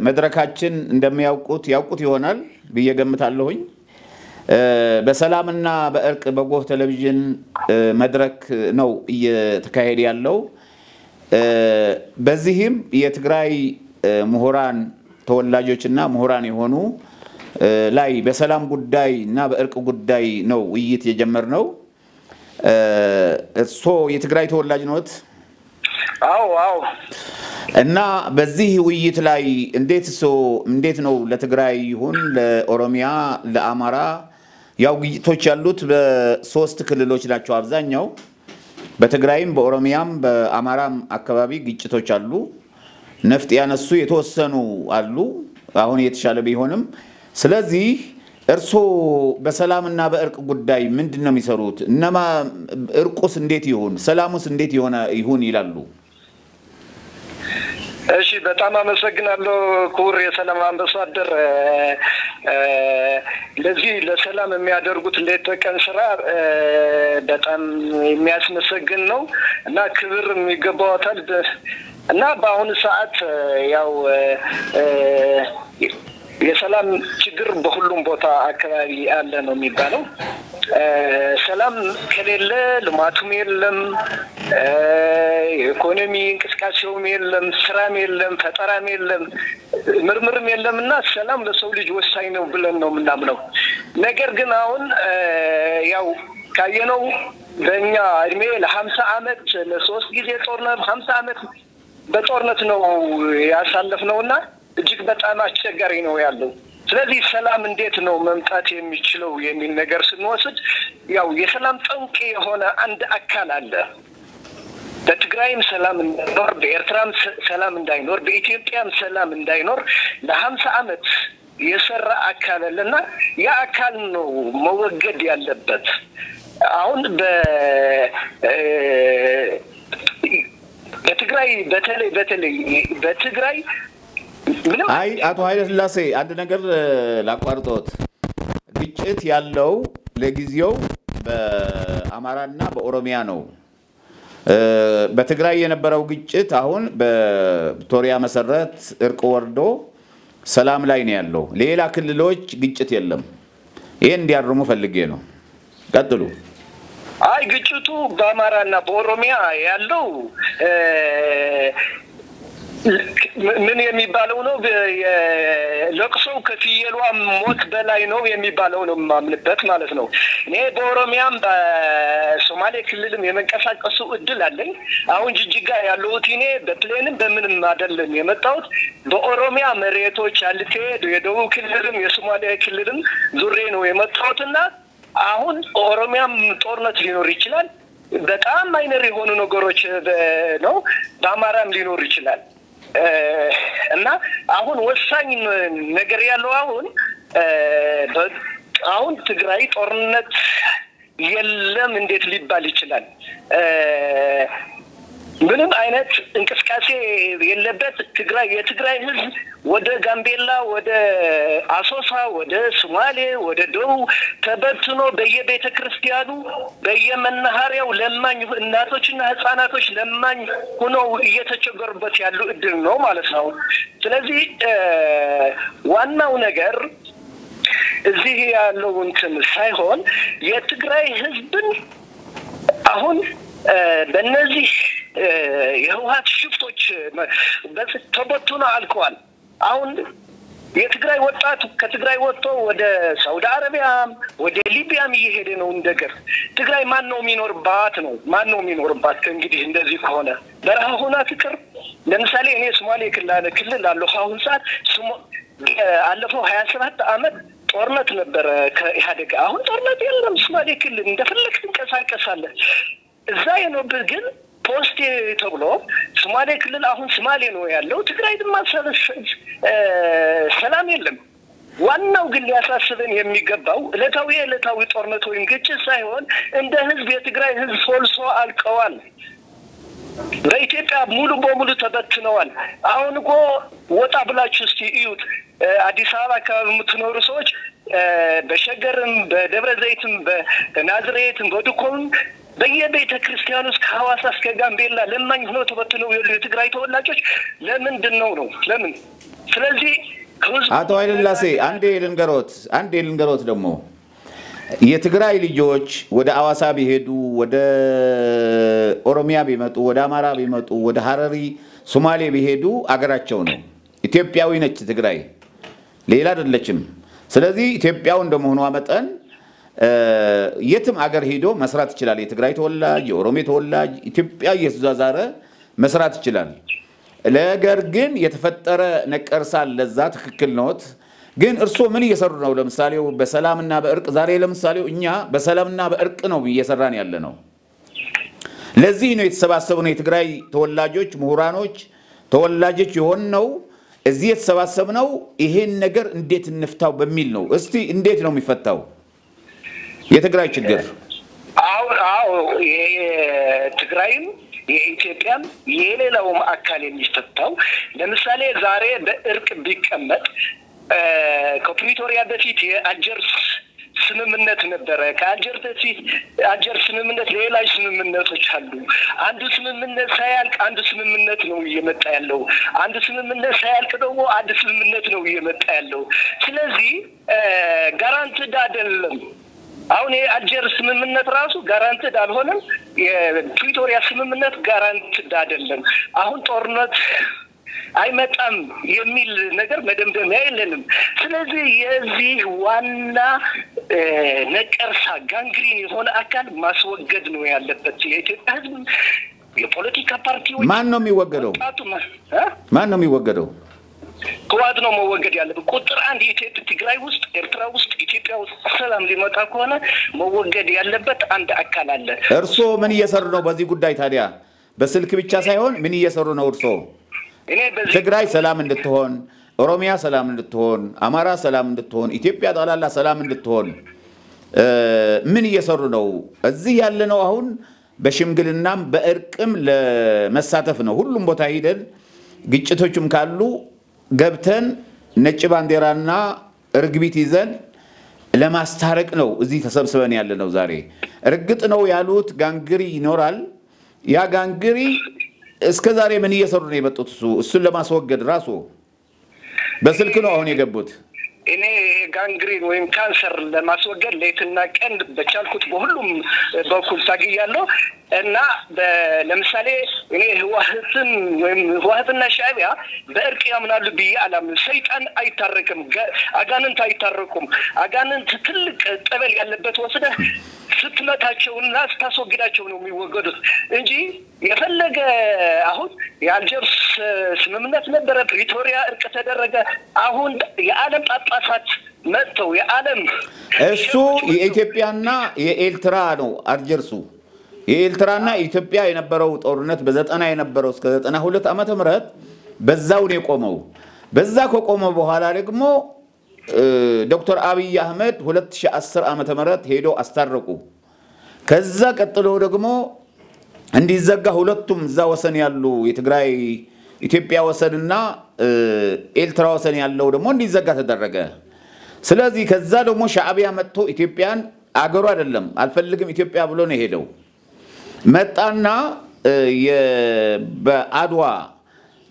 A: መድረካችን እንደሚያውቁት ይሆናል በየገምታለሁኝ በሰላምና በእርቅ በጎህ ቴሌቪዥን መድረክ ነው እየተካሄደ ያለው በዚህም የትግራይ ምሁራን ተወላጆችና ምሁራን የሆኑ ላይ በሰላም ጉዳይና በእርቅ ጉዳይ ነው ውይይት የጀመርነው እሱ የትግራይ ተወላጅ ነዎት
B: አዎ
A: እና በዚህ ውይይት ላይ እንዴት ነው ለትግራይ ይሁን ለኦሮሚያ ለአማራ ያው ግጭቶች ያሉት በሶስት ክልሎች ናቸው አብዛኛው በትግራይም በኦሮሚያም በአማራም አካባቢ ግጭቶች አሉ ነፍጥ ያነሱ የተወሰኑ አሉ አሁን የተሻለ ቢሆንም ስለዚህ እርሶ በሰላምና በእርቅ ጉዳይ ምንድነው የሚሰሩት እነማ እርቁስ እንዴት ይሁን ሰላሙስ እንዴት ይሁን ይላሉ
B: እሺ በጣም አመሰግናለሁ ክቡር የሰላም አምባሳደር ለዚህ ለሰላም የሚያደርጉት ለተቀን ስራ በጣም የሚያስመሰግን ነው እና ክብር የሚገባውታል እና በአሁኑ ሰዓት ያው የሰላም ችግር በሁሉም ቦታ አካባቢ አለ ነው የሚባለው ሰላም ከሌለ ልማቱም የለም ኢኮኖሚ እንቅስቃሴውም የለም ስራም የለም ፈጠራም የለም ምርምርም የለምና ሰላም ለሰው ልጅ ወሳኝ ነው ብለን ነው የምናምነው ነገር ግን አሁን ያው ካየነው በእኛ እድሜ ለ50 አመት ለሶስት ጊዜ ጦርነት 50 አመት በጦርነት ነው ያሳለፍነውና እጅግ በጣም አስቸጋሪ ነው ያለው ስለዚህ ሰላም እንዴት ነው መምጣት የሚችለው የሚል ነገር ስንወስድ ያው የሰላም ጠንቅ የሆነ አንድ አካል አለ በትግራይም ሰላም እንዳይኖር በኤርትራም ሰላም እንዳይኖር በኢትዮጵያም ሰላም እንዳይኖር ለ50 አመት የሰራ አካል አለና ያ አካል ነው መወገድ ያለበት አሁን በትግራይ በትግራይ
A: አይ አቶ ኃይለ ሥላሴ አንድ ነገር ላቋርጦት ግጭት ያለው ለጊዜው በአማራና በኦሮሚያ ነው በትግራይ የነበረው ግጭት አሁን በቪክቶሪያ መሰረት እርቅ ወርዶ ሰላም ላይ ነው ያለው ሌላ ክልሎች ግጭት የለም ይሄን እንዲያርሙ ፈልጌ ነው ቀጥሉ
B: አይ ግጭቱ በአማራና በኦሮሚያ ያለው ምን የሚባለው ነው ለቅሶው ከፍየሏ ሞት በላይ ነው የሚባለው ነው ማምንበት ማለት ነው እኔ በኦሮሚያም በሶማሌ ክልልም የመንቀሳቀሱ እድል አለኝ አሁን ጅጅጋ ያለሁት እኔ በፕሌንም በምንም አይደለም የመጣሁት በኦሮሚያ መሬቶች አልቴ የደቡብ ክልልም የሶማሌ ክልልም ዙሬ ነው የመጣሁትና አሁን ኦሮሚያም ጦርነት ሊኖር ይችላል በጣም ማይነር የሆኑ ነገሮች ነው በአማራም ሊኖር ይችላል እና አሁን ወሳኝ ነገር ያለው አሁን ትግራይ ጦርነት የለም እንዴት ሊባል ይችላል ምንም አይነት እንቅስቃሴ የለበት የትግራይ ህዝብ ወደ ጋምቤላ ወደ አሶሳ ወደ ሶማሌ ወደ ደቡብ ተበትኖ በየቤተ ክርስቲያኑ በየመናኸሪያው ለማኝ እናቶችና ህፃናቶች ለማኝ ሆነው እየተቸገሩበት ያሉ እድል ነው ማለት ነው ስለዚህ ዋናው ነገር እዚህ ያለው እንትን ሳይሆን የትግራይ ህዝብን አሁን በእነዚህ የህወሓት ሽፍቶች ተበትኖ አልቀዋል አሁን የትግራይ ወጣት ከትግራይ ወጥቶ ወደ ሳውዲ አረቢያ ወደ ሊቢያም እየሄደ ነው እንደገር ትግራይ ማን ነው የሚኖርባት እንግዲህ እንደዚህ ከሆነ በረሃ ሆና ትቅር ለምሳሌ እኔ ሶማሌ ክልል አለው አሁን ሰዓት አለፈው 27 አመት ጦርነት ነበር ከኢህአዴግ አሁን ጦርነት የለም ሶማሌ ክልል እንደፈለክ ትንቀሳቀሳለህ እዛ የኖርበት ግን ፖስት ተብሎ ሶማሌ ክልል አሁን ሶማሌ ነው ያለው ትግራይ ድማ ሰላም የለም ዋናው ግን ሊያሳስበን የሚገባው ለታዊ ጦርነት ወይም ግጭት ሳይሆን እንደ ህዝብ የትግራይ ህዝብ ፎልሶ አልቀዋል በኢትዮጵያ ሙሉ በሙሉ ተበትነዋል አሁን እኮ ወጣ ብላችሁ እስቲ እዩት አዲስ አበባ አካባቢ የምትኖሩ ሰዎች በሸገርም በደብረ ዘይትም በናዝሬትም በዱኮም በየቤተ ክርስቲያኑ እስከ ሐዋሳ እስከ ጋምቤላ ለማኝ ሆኖ ተበትነው የትግራይ ተወላጆች ለምንድን ነው ለምን ስለዚህ
A: አቶ ኃይለ ሥላሴ አንዴ ልንገሮት ደግሞ የትግራይ ልጆች ወደ ሐዋሳ ቢሄዱ ወደ ኦሮሚያ ቢመጡ ወደ አማራ ቢመጡ ወደ ሐረሪ ሶማሌ ቢሄዱ አገራቸው ነው ኢትዮጵያዊ ነች ትግራይ ሌላ አይደለችም ስለዚህ ኢትዮጵያው እንደመሆኑ መጠን የትም አገር ሄዶ መስራት ይችላል የትግራይ ተወላጅ የኦሮሜ ተወላጅ ኢትዮጵያ እየተዛዛረ መስራት ይችላል ነገር ግን የተፈጠረ ነቀርሳ ለዛ ትክክል ነውት ግን እርሶ ምን እየሰሩ ነው ለምሳሌ በሰላምና በእርቅ ዛሬ ለምሳሌ እኛ በሰላምና በእርቅ ነው እየሰራን ያለ ነው ለዚህ ነው የተሰባሰበው የትግራይ ተወላጆች ምሁራኖች ተወላጆች የሆነው እዚህ የተሰባሰበው ይሄን ነገር እንዴት እንፍታው በሚል ነው እስቲ እንዴት ነው የሚፈታው የትግራይ ችግር
B: አው የትግራይም የኢትዮጵያም የሌላውም አካል የሚፈታው ለምሳሌ ዛሬ በእርቅ ቢቀመጥ ከፕሪቶሪያ በፊት የአልጀርስ ስምምነት ነበረ ከአልጀር በፊት አልጀር ስምምነት ሌላ ስምምነቶች አሉ አንዱ ስምምነት ሳያልቅ አንዱ ስምምነት ነው እየመጣ ያለው አንዱ ስምምነት ሳያልቅ ደግሞ አንዱ ስምምነት ነው እየመጣ ያለው ስለዚህ ጋራንቲድ አይደለም አሁን የአልጀር ስምምነት ራሱ ጋራንቲድ አልሆነም የፕሪቶሪያ ስምምነት ጋራንቲድ አይደለም አሁን ጦርነት አይመጣም የሚል ነገር መደምደሚያ የለንም ስለዚህ የዚህ ዋና ነቀርሳ ጋንግሪን የሆነ አካል ማስወገድ ነው ያለበት የኢትዮጵያ ህዝብ የፖለቲካ ፓርቲዎች
A: ማን ነው የሚወገደው
B: ከዋድ ነው መወገድ ያለበት ቁጥር አንድ የኢትዮጵያ ትግራይ ውስጥ ኤርትራ ውስጥ ኢትዮጵያ ውስጥ ሰላም ሊመጣ ከሆነ መወገድ ያለበት አንድ አካል አለ
A: እርሶ ምን እየሰሩ ነው በዚህ ጉዳይ ታዲያ በስልክ ብቻ ሳይሆን ምን እየሰሩ ነው እርሶ ትግራይ ሰላም እንድትሆን ኦሮሚያ ሰላም እንድትሆን አማራ ሰላም እንድትሆን ኢትዮጵያ ጣላላ ሰላም እንድትሆን ምን እየሰሩ ነው እዚህ ያለ ነው አሁን በሽምግልናም በእርቅም ለመሳተፍ ነው ሁሉም ቦታ ሄደን ግጭቶችም ካሉ ገብተን ነጭ ባንዲራና እርግቢት ይዘን ለማስታረቅ ነው እዚህ ተሰብስበን ያለ ነው ዛሬ እርግጥ ነው ያሉት ጋንግሪ ይኖራል ያ ጋንግሪ እስከ ዛሬ ምን እየሰሩ ነው የመጡት እሱን ለማስወገድ ራሱ በስልክ ነው አሁን የገቡት
B: እኔ ጋንግሪን ወይም ካንሰር ለማስወገድ ለይትና ቀን በቻልኩት በሁሉም በኩል ታግያለሁ እና ለምሳሌ እኔ ህወሓትና ሻዕቢያ በእርቅ ያምናሉ ቢያላም ሰይጣን አይታረቅም አጋንንት አይታረቁም አጋንንት ትልቅ ጠበል ያለበት ወስደ ስትመታቸውና ስታስወግዳቸው ነው የሚወገዱት እንጂ የፈለገ አሁን የአልጀርስ ስምምነት ነበረ ፕሪቶሪያ እርቅ ተደረገ አሁን የዓለም ጳጳሳት መጥተው የዓለም
A: እሱ የኢትዮጵያና የኤርትራ ነው አልጀርሱ የኤርትራና ኢትዮጵያ የነበረው ጦርነት በ90 የነበረው እስከ 92 ዓመተ ምህረት በዛው ነው የቆመው በዛ ከቆመ በኋላ ደግሞ ዶክተር አብይ አህመድ 2010 ዓመተ ምህረት ሄዶ አስታረቁ ከዛ ቀጥሎ ደግሞ እንዲዘጋ ሁለቱም እዛ ወሰን ያሉ የትግራይ ኢትዮጵያ ወሰንና ኤርትራ ወሰን ያለው ደግሞ እንዲዘጋ ተደረገ ስለዚህ ከዛ ደግሞ ሻዕቢያ መጥቶ ኢትዮጵያን አገሩ አይደለም አልፈልግም ኢትዮጵያ ብሎ ነው ሄደው መጣና በአድዋ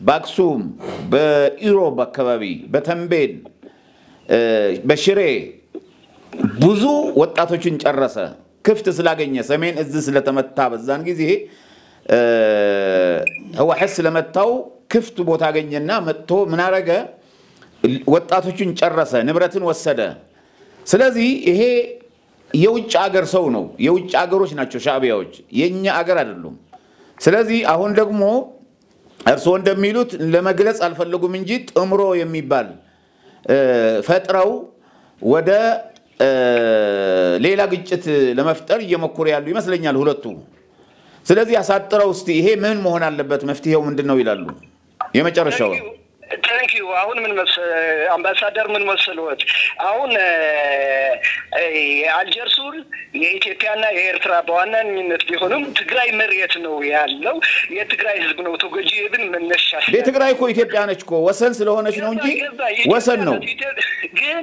A: በአክሱም በኢሮብ አካባቢ በተንቤን በሽሬ ብዙ ወጣቶችን ጨረሰ ክፍት ስላገኘ ሰሜን እዝ ስለተመታ በዛን ጊዜ ህወሓት ስለመታው ክፍት ቦታ አገኘና መጥቶ ምን አረገ ወጣቶችን ጨረሰ ንብረትን ወሰደ ስለዚህ ይሄ የውጭ አገር ሰው ነው የውጭ አገሮች ናቸው ሻዕቢያዎች የኛ አገር አይደሉም ስለዚህ አሁን ደግሞ እርሶ እንደሚሉት ለመግለጽ አልፈለጉም እንጂ ጥምሮ የሚባል ፈጥረው ወደ ሌላ ግጭት ለመፍጠር እየሞከሩ ያሉ ይመስለኛል ሁለቱ ስለዚህ አሳጥረው እስቲ ይሄ ምን መሆን አለበት መፍትሄው ምንድነው ይላሉ የመጨረሻው
B: Thank you. አሁን ምን አምባሳደር ምን መስሎት አሁን አልጀርሱል የኢትዮጵያና የኤርትራ በዋናነት ቢሆንም ትግራይ መሬት ነው ያለው የትግራይ ህዝብ ነው ተጎጂ ይብን መነሻ
A: የትግራይ እኮ ኢትዮጵያ ነች እኮ ወሰን ስለሆነች ነው እንጂ ወሰን ነው
B: ግን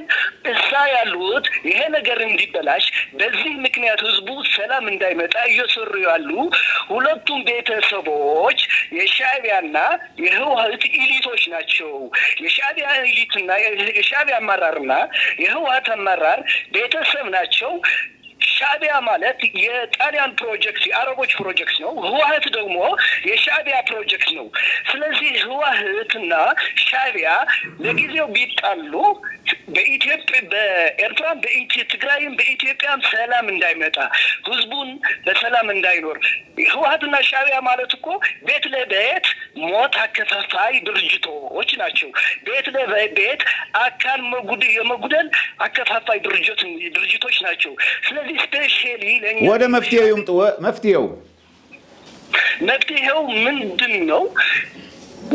B: እዛ ያሉት ይሄ ነገር እንዲበላሽ በዚህ ምክንያት ህዝቡ ሰላም እንዳይመጣ እየሰሩ ያሉ ሁለቱም ቤተሰቦች የሻዕቢያና የህወሓት ኢሊቶች ናቸው የሻዕቢያ ኢሊትና የሻዕቢያ አመራርና የህወሓት አመራር ቤተሰብ ናቸው ሻዕቢያ ማለት የጣሊያን ፕሮጀክት የአረቦች ፕሮጀክት ነው ህወሓት ደግሞ የሻዕቢያ ፕሮጀክት ነው ስለዚህ ህወሓትና ሻዕቢያ ለጊዜው ቢጣሉ በኢትዮጵያ በኤርትራ በትግራይም በኢትዮጵያም ሰላም እንዳይመጣ ህዝቡን በሰላም እንዳይኖር ህወሓትና ሻዕቢያ ማለት እኮ ቤት ለቤት ሞት አከፋፋይ ድርጅቶች ናቸው ቤት ለቤት አካል የመጉደል አከፋፋይ ድርጅቶች ናቸው ስለዚህ ስፔሻሊ ለኛ
A: ወደ መፍትሄው ይምጡ መፍትሄው
B: ምንድነው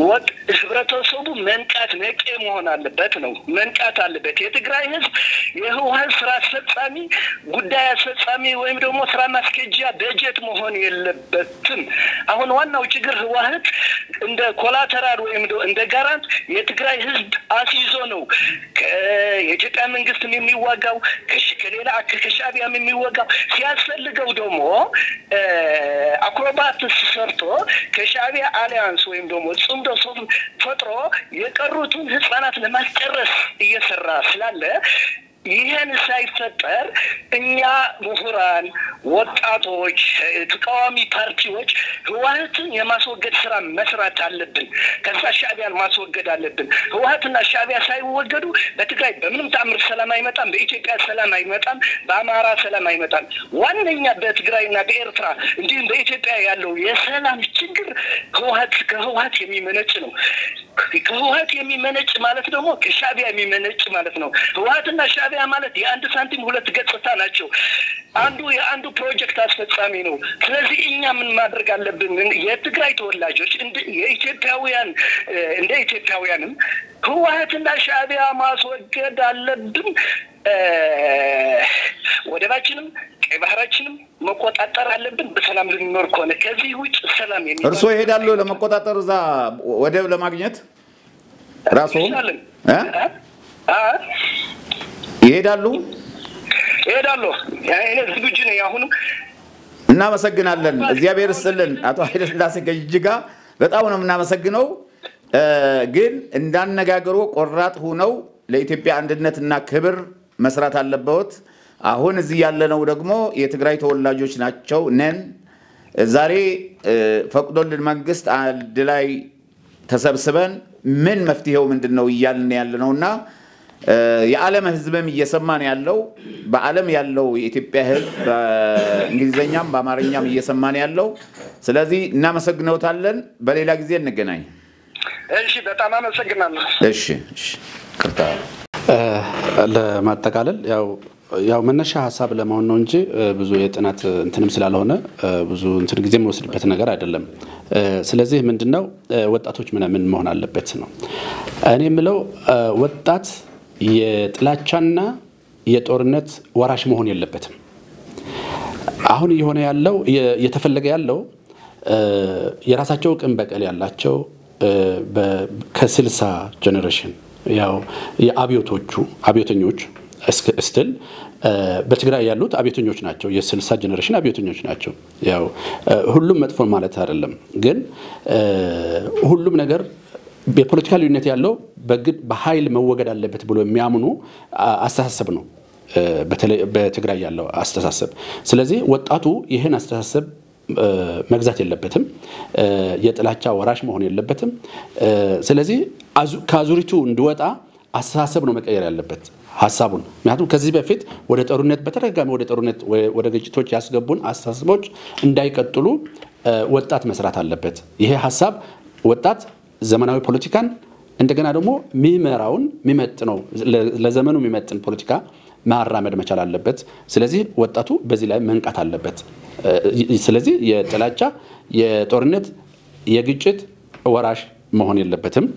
B: ወጥ ህብረተሰቡ መንቃት ነቄ መሆን አለበት ነው መንቃት አለበት የትግራይ ህዝብ የህወሓት ስራ አስፈጻሚ ጉዳይ አስፈጻሚ ወይም ደግሞ ስራ ማስከጃ በጀት መሆን የለበትም አሁን ዋናው ችግር ህወሓት እንደ ኮላተራል ወይም እንደ ጋራንት የትግራይ ህዝብ አስይዞ ነው የኢትዮጵያ መንግስት የሚዋጋው ከሌላ ከሻዕቢያ የሚዋጋው ሲያስፈልገው ደግሞ አክሮባትስ ሰርቶ ከሻዕቢያ አሊያንስ ወይም ደግሞ ጾም ፈጥሮ የቀሩትን ህፃናት ለማስጨረስ እየሰራ ስላለ ይሄን ሳይፈጠር እኛ ምሁራን ወጣቶች ተቃዋሚ ፓርቲዎች ህወሓትን የማስወገድ ስራ መስራት አለብን ከዛ ሻዕቢያን ማስወገድ አለብን ህወሓትና ሻዕቢያ ሳይወገዱ በትግራይ በምንም ተአምር ሰላም አይመጣም በኢትዮጵያ ሰላም አይመጣም በአማራ ሰላም አይመጣም ዋነኛ በትግራይና በኤርትራ እንዲሁም በኢትዮጵያ ያለው የሰላም ችግር ከህወሓት የሚመነጭ ነው ከህወሓት የሚመነጭ ማለት ደግሞ ከሻዕቢያ የሚመነጭ ማለት ነው ህወሓትና ሻዕቢያ ማለት የአንድ ሳንቲም ሁለት ገጽታ ናቸው አንዱ ፕሮጀክት አስፈጻሚ ነው ስለዚህ እኛ ምን ማድረግ አለብን የትግራይ ተወላጆች እንደ ኢትዮጵያውያንም ህወሓትና ሻዕቢያ ማስወገድ አለብን ወደባችንም ቀይ ባህራችንም መቆጣጠር አለብን በሰላም ልንኖር ከሆነ ከዚህ ውጭ ሰላም የሚባል
A: እርሶ ይሄዳሉ ለመቆጣጠር እዛ ወደብ ለማግኘት ራስዎ ይሄዳሉ እኔ ዝግጁ ነኝ አሁንም እናመሰግናለን እግዚአብሔር ይስጥልን አቶ ኃይለ ሥላሴ ገጅጋ በጣም ነው እናመሰግነው ግን እንዳነጋገሩ ቆራጥ ሆነው ለኢትዮጵያ አንድነትና ክብር መስራት አለበት አሁን እዚህ ያለነው ደግሞ የትግራይ ተወላጆች ናቸው ነን ዛሬ ፈቅዶልን መንግስት አንድ ላይ ተሰብስበን ምን መፍትሄው ምንድነው ይያልን ያለነውና የዓለም ህዝብም እየሰማን ያለው በዓለም ያለው የኢትዮጵያ ህዝብ በእንግሊዘኛም በአማርኛም እየሰማን ያለው ስለዚህ እናመሰግነውታለን በሌላ ጊዜ እንገናኝ
B: እሺ በጣም አመሰግናለሁ
A: እሺ ቅርታ
F: ለማጠቃለል ያው መነሻ ሐሳብ ለማውን ነው እንጂ ብዙ የጥናት እንትንም ስላልሆነ ብዙ እንትን ጊዜ መስልበት ነገር አይደለም ስለዚህ ምንድነው ወጣቶች ምን መሆን አለበት ነው እኔ ምለው ወጣት የጥላቻና የጦርነት ወራሽ መሆን የለበትም አሁን የሆነ ያለው የተፈለገ ያለው የራሳቸው ቅን በቀል ያላቸው ከ60 ጄነሬሽን ያው የአብዮተኞች ስቲል በትግራይ ያሉት አብዮተኞች ናቸው የ60 ጄነሬሽን አብዮተኞች ናቸው ያው ሁሉም መጥፎ ማለት አይደለም ግን ሁሉም ነገር በፖለቲካል ዩኒቲ ያለው በኃይል መወገድ አለበት ብሎ የሚያምኑ አስተሳሰብ ነው በትግራይ ያለው አስተሳሰብ ስለዚህ ወጣቱ ይሄን አስተሳሰብ መግዛት የለበትም የጥላቻ ወራሽ መሆን የለበትም ስለዚህ ካዙሪቱ እንዲወጣ አስተሳሰብ ነው መቀየር ያለበት ሐሳቡን ምክንያቱም ከዚህ በፊት ወደ ጦርነት በተደጋጋሚ ወደ ጦርነት ወደ ግጭቶች ያስገቡን አስተሳሰቦች እንዳይቀጥሉ ወጣት መስራት አለበት ይሄ ሐሳብ ወጣት ዘመናዊ ፖለቲካን እንደገና ደግሞ ሚመራውን ሚመጥነው ለዘመኑ ሚመጥን ፖለቲካ ማራመድ መቻል አለበት ስለዚህ ወጣቱ በዚህ ላይ መንቃት አለበት ስለዚህ የጥላቻ የጦርነት የግጭት ወራሽ መሆን የለበትም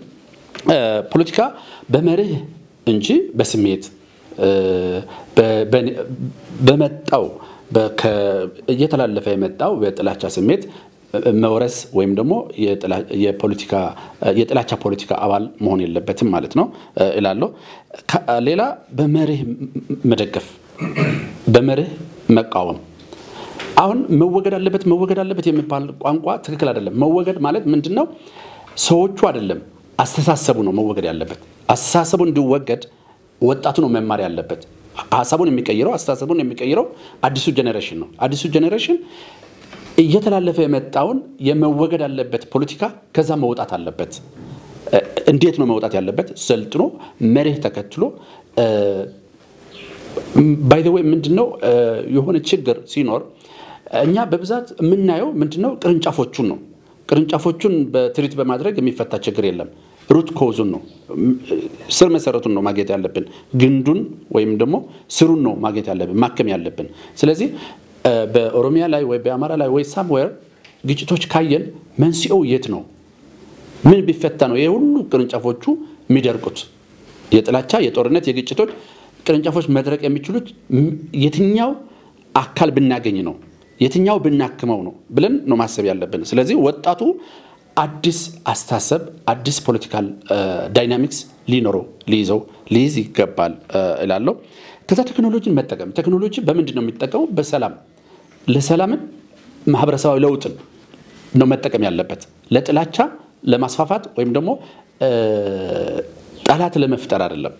F: ፖለቲካ በመርህ እንጂ በስሜት በመጣው እየተላለፈ የመጣው በጥላቻ ስሜት መወረስ ወይም ደግሞ የጥላቻ ፖለቲካ አባል መሆን የለበትም ማለት ነው እላለሁ ሌላ በመርህ መደገፍ በመርህ መቃወም አሁን መወገድ አለበት የሚባል ቋንቋ ትክክል አይደለም መወገድ ማለት ምንድነው ሰዎቹ አይደለም አስተሳሰቡ ነው መወገድ ያለበት አስተሳሰቡ እንዲወገድ ወጣቱ ነው መማር ያለበት ሐሳቡን የሚቀይረው አዲሱ ጄነሬሽን ነው አዲሱ ጄነሬሽን እየተላለፈ የመጣውን የመወገድ አለበት ፖለቲካ ከዛ መውጣት አለበት እንዴት ነው መውጣት ያለበት ሰልጥኖ መርህ ተከትሎ ባይ ዘ ዌይ ምንድነው የሆነ ችግር ሲኖር እኛ በብዛት የምናየው ምንድነው ቅርንጫፎቹን በትሪት በማድረግ የሚፈታ ችግር የለም ሩት ኮዙን ነው ስር መሰረቱን ነው ማግኘት ያለብን ግንዱን ወይም ደግሞ ስሩን ነው ማግኘት ያለብን ማከም ያለብን ስለዚህ በኦሮሚያ ላይ ወይ በአማራ ላይ ወይ ሳምዌር ግጭቶች ካየን መንስኤው የት ነው ምን ቢፈታ ነው ይሄ ሁሉ ቅርንጫፎቹ የሚደርቁት? የጥላቻ የጦርነት የግጭቶች ቅርንጫፎች መድረቅ የሚችሉት የትኛው አካል ብናገኝ ነው? የትኛው ብናክመው ነው ብለን ነው ማሰብ ያለብን። ስለዚህ ወጣቱ አዲስ አስተሳሰብ አዲስ ፖለቲካል ዳይናሚክስ ሊይዝ ይገባል እላለሁ። ከዛ ቴክኖሎጂን መጠቀም ቴክኖሎጂ በምንድነው የሚጠቀመው? በሰላም ለሰላምን ማህበረሰባዊ ለውጥን ነው መጠቀም ያለበት። ለጥላቻ ለማስፋፋት ወይም ደግሞ ጠላት ለመፍጠር አይደለም።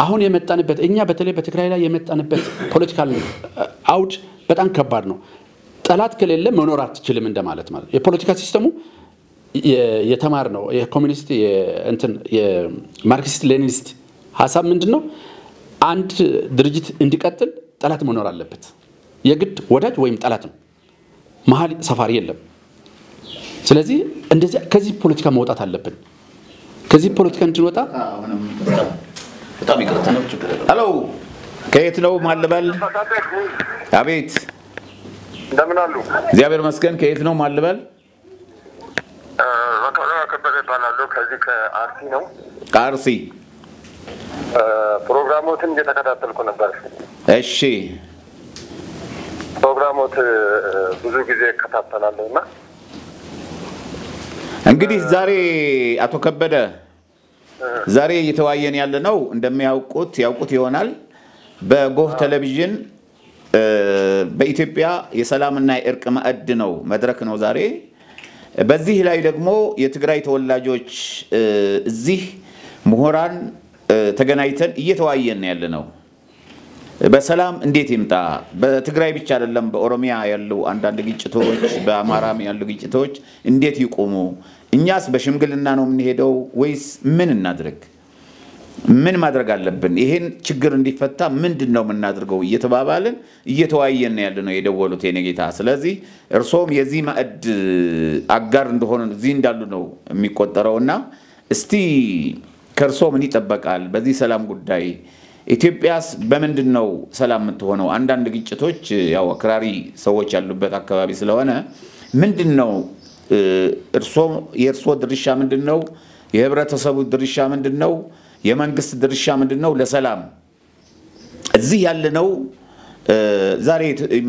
F: አሁን የመጣንበት እኛ በተለይ በትግራይ ላይ የመጣንበት ፖለቲካል አውድ በጣም ከባድ ነው። ጠላት ከሌለ መኖር አትችልም እንደማለት ማለት። የፖለቲካ ሲስተሙ የተማር ነው የኮሙኒስት የማርክሲስት ሌኒኒስት ሐሳብ ምንድነው? አንድ ድርጅት እንዲቀጥል ጠላት መኖር አለበት። የግድ ወዳጅ ወይም ጠላት ነው። መሃል ሰፋሪ የለም። ስለዚህ እንደዚህ ከዚህ ፖለቲካ መውጣት አለብን። ከዚህ ፖለቲካ እንድንወጣ
A: በጣም ይቅርታ ነው። ሄሎ ከየት ነው ማልበል? አቤት
B: እንደምን አሉ?
A: እግዚአብሔር ይመስገን። ከየት ነው ማልበል?
B: ከበደ ባላለው ከዚህ ከአርሲ ነው።
A: ከአርሲ
B: ፕሮግራሞትን እየተከታተልኩ ነበር።
A: እሺ
B: ፕሮግራሞት ብዙ ጊዜ እከታተላለሁና
A: እንግዲህ ዛሬ አቶ ከበደ ዛሬ እየተዋየን ያለ ነው እንደሚያውቁት ይሆናል በጎህ ቴሌቪዥን በኢትዮጵያ የሰላምና የእርቅ ማዕድ ነው መድረክ ነው ዛሬ። በዚህ ላይ ደግሞ የትግራይ ተወላጆች እዚህ ምሁራን ተገናኝተን እየተዋየን ያለ ነው። በሰላም እንዴት ይምጣ? በትግራይ ብቻ አይደለም በኦሮሚያ ያሉ አንዳንድ ግጭቶች በአማራም ያሉ ግጭቶች እንዴት ይቆሙ? እኛስ በሽምግልና ነው የምንሄደው ወይስ ምን እናድርግ? ምን ማድረግ አለብን? ይሄን ችግር እንዲፈታ ምንድነው የምናደርገው? እየተባባልን እየተዋየን ያለ ነው የደወሉት የኔጌታ። ስለዚህ እርሶም የዚህ ማዕድ አጋር እንደሆነ እዚህ እንዳሉ ነው የሚቆጠረውና እስቲ ከርሶ ምን ይጠበቃል በዚህ ሰላም ጉዳይ? ኢትዮጵያስ በምንድነው ሰላም የምትሆነው? አንዳንድ ግጭቶች ያው አክራሪ ሰዎች ያሉበት አካባቢ ስለሆነ ምንድነው የእርሶ ድርሻ ምንድነው? የህብረተሰቡ ድርሻ ምንድነው? የመንግስት ድርሻ ምንድነው? ለሰላም እዚህ ያለነው ዛሬ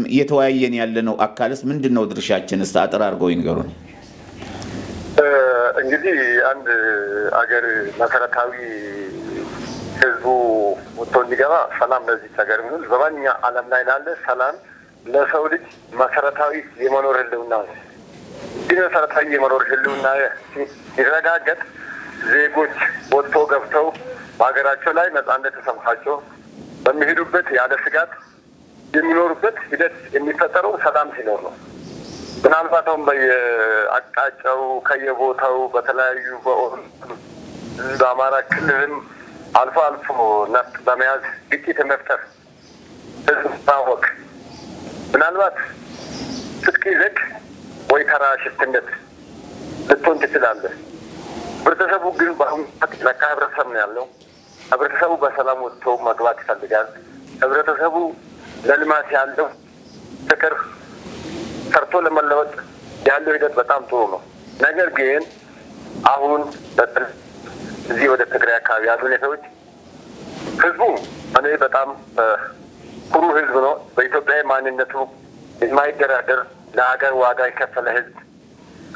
A: እየተወያየን ያለነው አካልስ ምንድነው ድርሻችን? እስቲ አጥራ አድርገው ይንገሩን።
B: እንግዲህ አንድ አገር መሰረታዊ ህዝቡ ወጥቶ እንዲገባ ሰላም ለዚህ ሀገር ነው። በማንኛ ዓለም ላይ ላለ ሰላም ለሰው ልጅ መሰረታዊ የመኖር ህልውና ነው። ይህ መሰረታዊ የመኖር ህልውና ሲረጋገጥ ዜጎች ወጥቶ ገብተው በሀገራቸው ላይ ነፃነት ተሰምቷቸው በሚሄዱበት ያለ ስጋት የሚኖሩበት ሂደት የሚፈጠረው ሰላም ሲኖር ነው። ምናልባት አሁን በየአቅጣጫው ከየቦታው በተለያዩ በአማራ ክልልም አልፎ አልፎ ነፍጥ በመያዝ ግጭት መፍጠር ህዝብ ማወቅ ምናልባት ትጥቅ ይዘህ ወይ ተራ ሽፍትነት ልትሆን ትችላለህ። ህብረተሰቡ ግን በአሁኑ ሰዓት ለካ ህብረተሰብ ነው ያለው። ህብረተሰቡ በሰላም ወጥቶ መግባት ይፈልጋል። ህብረተሰቡ ለልማት ያለው ፍቅር ሰርቶ ለመለወጥ ያለው ሂደት በጣም ጥሩ ነው። ነገር ግን አሁን እዚህ ወደ ትግራይ አካባቢ ያሉ ሁኔታዎች ህዝቡ እኔ በጣም ኩሩ ህዝብ ነው። በኢትዮጵያ ማንነቱ የማይደራደር ለሀገር ዋጋ የከፈለ ህዝብ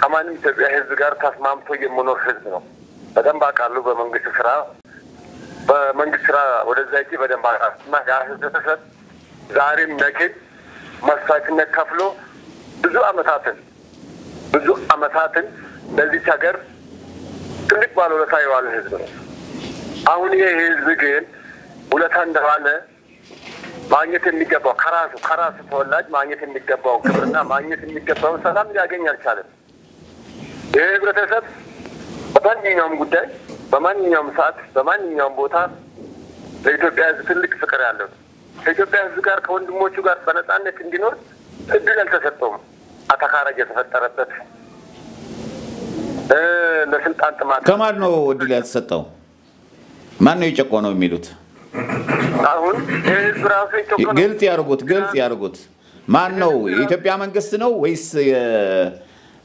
B: ከማንም ኢትዮጵያ ህዝብ ጋር ተስማምቶ የሚኖር ህዝብ ነው። በደንብ አውቃለሁ። በመንግስት ስራ ወደዛ እጂ በደንብ አውቃለሁ። እና ያ ህብረተሰብ ዛሬም ነገ መስዋዕትነት ከፍሎ ብዙ አመታትን ለዚህ ሀገር ትልቅ ባለውለታ የዋለ ህዝብ ነው። አሁን ይሄ ህዝብ ግን ውለታ እንደዋለ ማግኘት የሚገባው ከራሱ ተወላጅ ማግኘት የሚገባው ክብርና ማግኘት የሚገባው ሰላም ሊያገኝ አልቻለም። ይሄ ህብረተሰብ በማንኛውም ጉዳይ በማንኛውም ሰዓት በማንኛውም ቦታ ለኢትዮጵያ ህዝብ ትልቅ ፍቅር ያለው ከኢትዮጵያ ህዝብ ጋር ከወንድሞቹ ጋር በነፃነት እንዲኖር እድል አልተሰጠውም። አተካራ የተፈጠረበት ለስልጣን ጥማት
A: ከማን ነው እድል ያልተሰጠው? ማን ነው የጨቆነው የሚሉት?
B: አሁን ህዝብ ራሱ የጨቆነው
A: ግልጽ ያርጉት። ማን ነው? የኢትዮጵያ መንግስት ነው ወይስ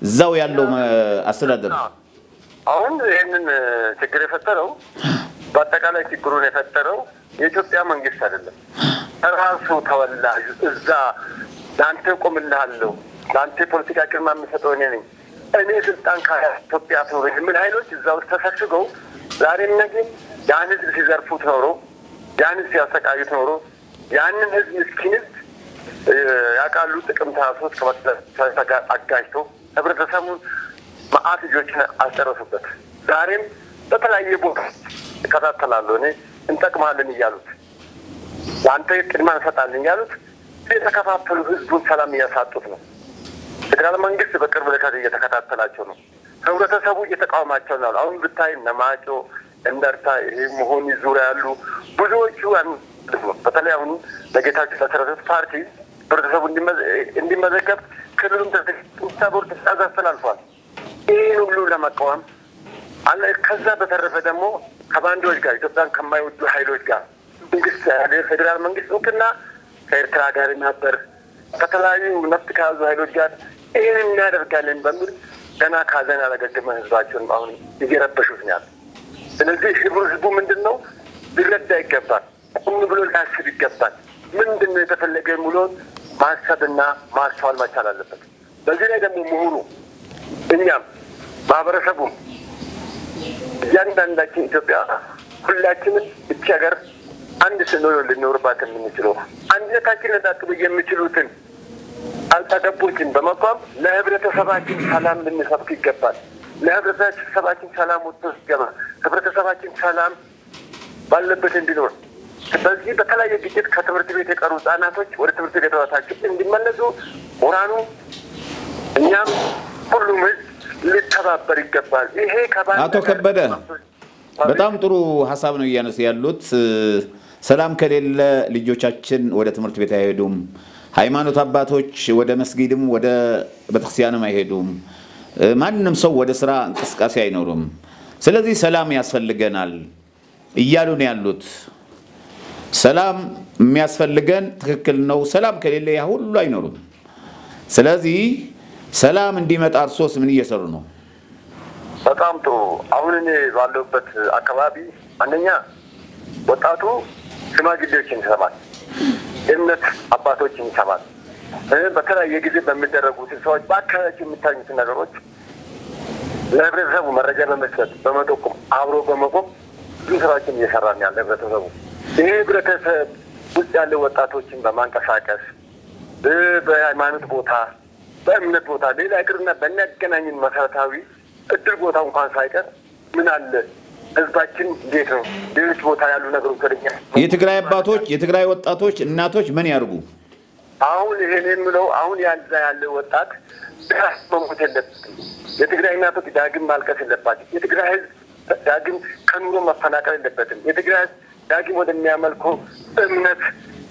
A: እዛው ያለው አስተዳደር?
G: አሁን ይሄንን ችግር የፈጠረው በአጠቃላይ ችግሩን የፈጠረው የኢትዮጵያ መንግስት አይደለም። ራሱ ተወላጅ እዛ ላንተ ቆምልሃለሁ ላንተ ፖለቲካ ቅድማ የምሰጠው እኔ ስልጣን ከኢትዮጵያ ተወረጅ ምን ኃይሎች እዛ ውስጥ ተሰብስበው ዛሬም ነገ ያን ህዝብ ሲዘርፉት ኖሮ ያን ሲያሰቃዩት ኖሮ ያንን ህዝብ ምስኪን ያቃሉ ጥቅምት 23 ከመጣ አጋጅቶ ህብረተሰቡን ማአት ልጆችን አስጨረሱበት። ዛሬም በተለያየ ቦታ ተከታተላሉ እኔ እንጠቅማለን እያሉት ያንተ ቅድማ እንሰጣለን እያሉት የተከፋፈሉ ህዝቡን ሰላም እያሳጡት ነው። ፌደራል መንግስት በቅርብ ርቀት እየተከታተላቸው ነው። ህብረተሰቡ እየተቃወማቸው ነው። አሁን ብታይ ነማጮ እንደርታ መሆን ዙሪያ ያሉ ብዙዎቹ በተለይ አሁን ለጌታቸው ተሰረተ ፓርቲ ህብረተሰቡ እንዲመዘገብ ክልሉም ተስተባብሮ ተስተላልፏል። ይህን ሁሉ ለመቃወም ከዛ በተረፈ ደግሞ ከባንዶች ጋር ኢትዮጵያን ከማይወዱ ኃይሎች ጋር መንግስት ፌደራል መንግስት እውቅና ከኤርትራ ጋር ነበር ከተለያዩ ነፍጥ ከያዙ ኃይሎች ጋር ይህን እናደርጋለን በሚል ገና ካዘን ያላገገመ ህዝባቸውን አሁን እየረበሹት ነው ያለው። ስለዚህ ህዝቡ ምንድነው ሊረዳ ይገባል። ቁም ብሎ ሊያስብ ይገባል። ምንድነው የተፈለገ የሚለውን ማሰብና ማስተዋል መቻል አለበት። በዚህ ላይ ደግሞ ምሁሩ እኛም ማህበረሰቡም እያንዳንዳችን ኢትዮጵያ ሁላችንም እቺ ሀገር አንድ ስንሆን ልንኖርባት የምንችለው አንድነታችንን ሊያጠቡ የሚችሉትን አልተገቦችን በመቋም ለህብረተሰባችን ሰላም ልንሰብክ ይገባል። ለህብረተሰባችን ሰላም ወጥቶ ይገባል። ህብረተሰባችን ሰላም ባለበት እንዲኖር በዚህ በተለያየ ግጭት ከትምህርት ቤት የቀሩ ህጻናቶች ወደ ትምህርት ቤት ገበታቸው እንዲመለሱ ቁርአኑ እኛም ሁሉም ሊተባበር ይገባል። ይሄ
A: አቶ ከበደ በጣም ጥሩ ሐሳብ ነው እያነሱ ያሉት። ሰላም ከሌለ ልጆቻችን ወደ ትምህርት ቤት አይሄዱም። ሃይማኖት አባቶች ወደ መስጊድም ወደ ቤተክርስቲያንም አይሄዱም። ማንንም ሰው ወደ ስራ እንቅስቃሴ አይኖርም። ስለዚህ ሰላም ያስፈልገናል እያሉ ነው ያሉት። ሰላም የሚያስፈልገን ትክክል ነው። ሰላም ከሌለ ያ ሁሉ አይኖርም። ስለዚህ ሰላም እንዲመጣ እርሶስ ምን እየሰሩ ነው?
G: በጣም ጥሩ። አሁን እኔ ባለሁበት አካባቢ አንደኛ ወጣቱ ሽማግሌዎችን ይሰማል፣ እምነት አባቶችን ይሰማል። በተለያየ ጊዜ በሚደረጉት ሰዎች በአካባቢያቸው የሚታዩትን ነገሮች ለህብረተሰቡ መረጃ በመስጠት በመጠቆም አብሮ በመቆም ብዙ ስራዎችን እየሰራን ያለ ህብረተሰቡ ይሄ ህብረተሰብ ውስጥ ያለ ወጣቶችን በማንቀሳቀስ በሃይማኖት ቦታ በእምነት ቦታ ሌላ እግርና በሚያገናኝን መሰረታዊ እድል ቦታ እንኳን ሳይቀር ምን አለ ህዝባችን እንዴት ነው ሌሎች ቦታ ያሉ ነገሮች ወደኛ
A: የትግራይ አባቶች የትግራይ ወጣቶች እናቶች ምን ያርጉ?
G: አሁን ይሄን የምለው አሁን ያለ ወጣት መሞት የለበትም። የትግራይ እናቶች ዳግም ማልቀስ የለባትም። የትግራይ ህዝብ ዳግም ከኑሮ መፈናቀል የለበትም። የትግራይ ዳግም ወደሚያመልከው እምነት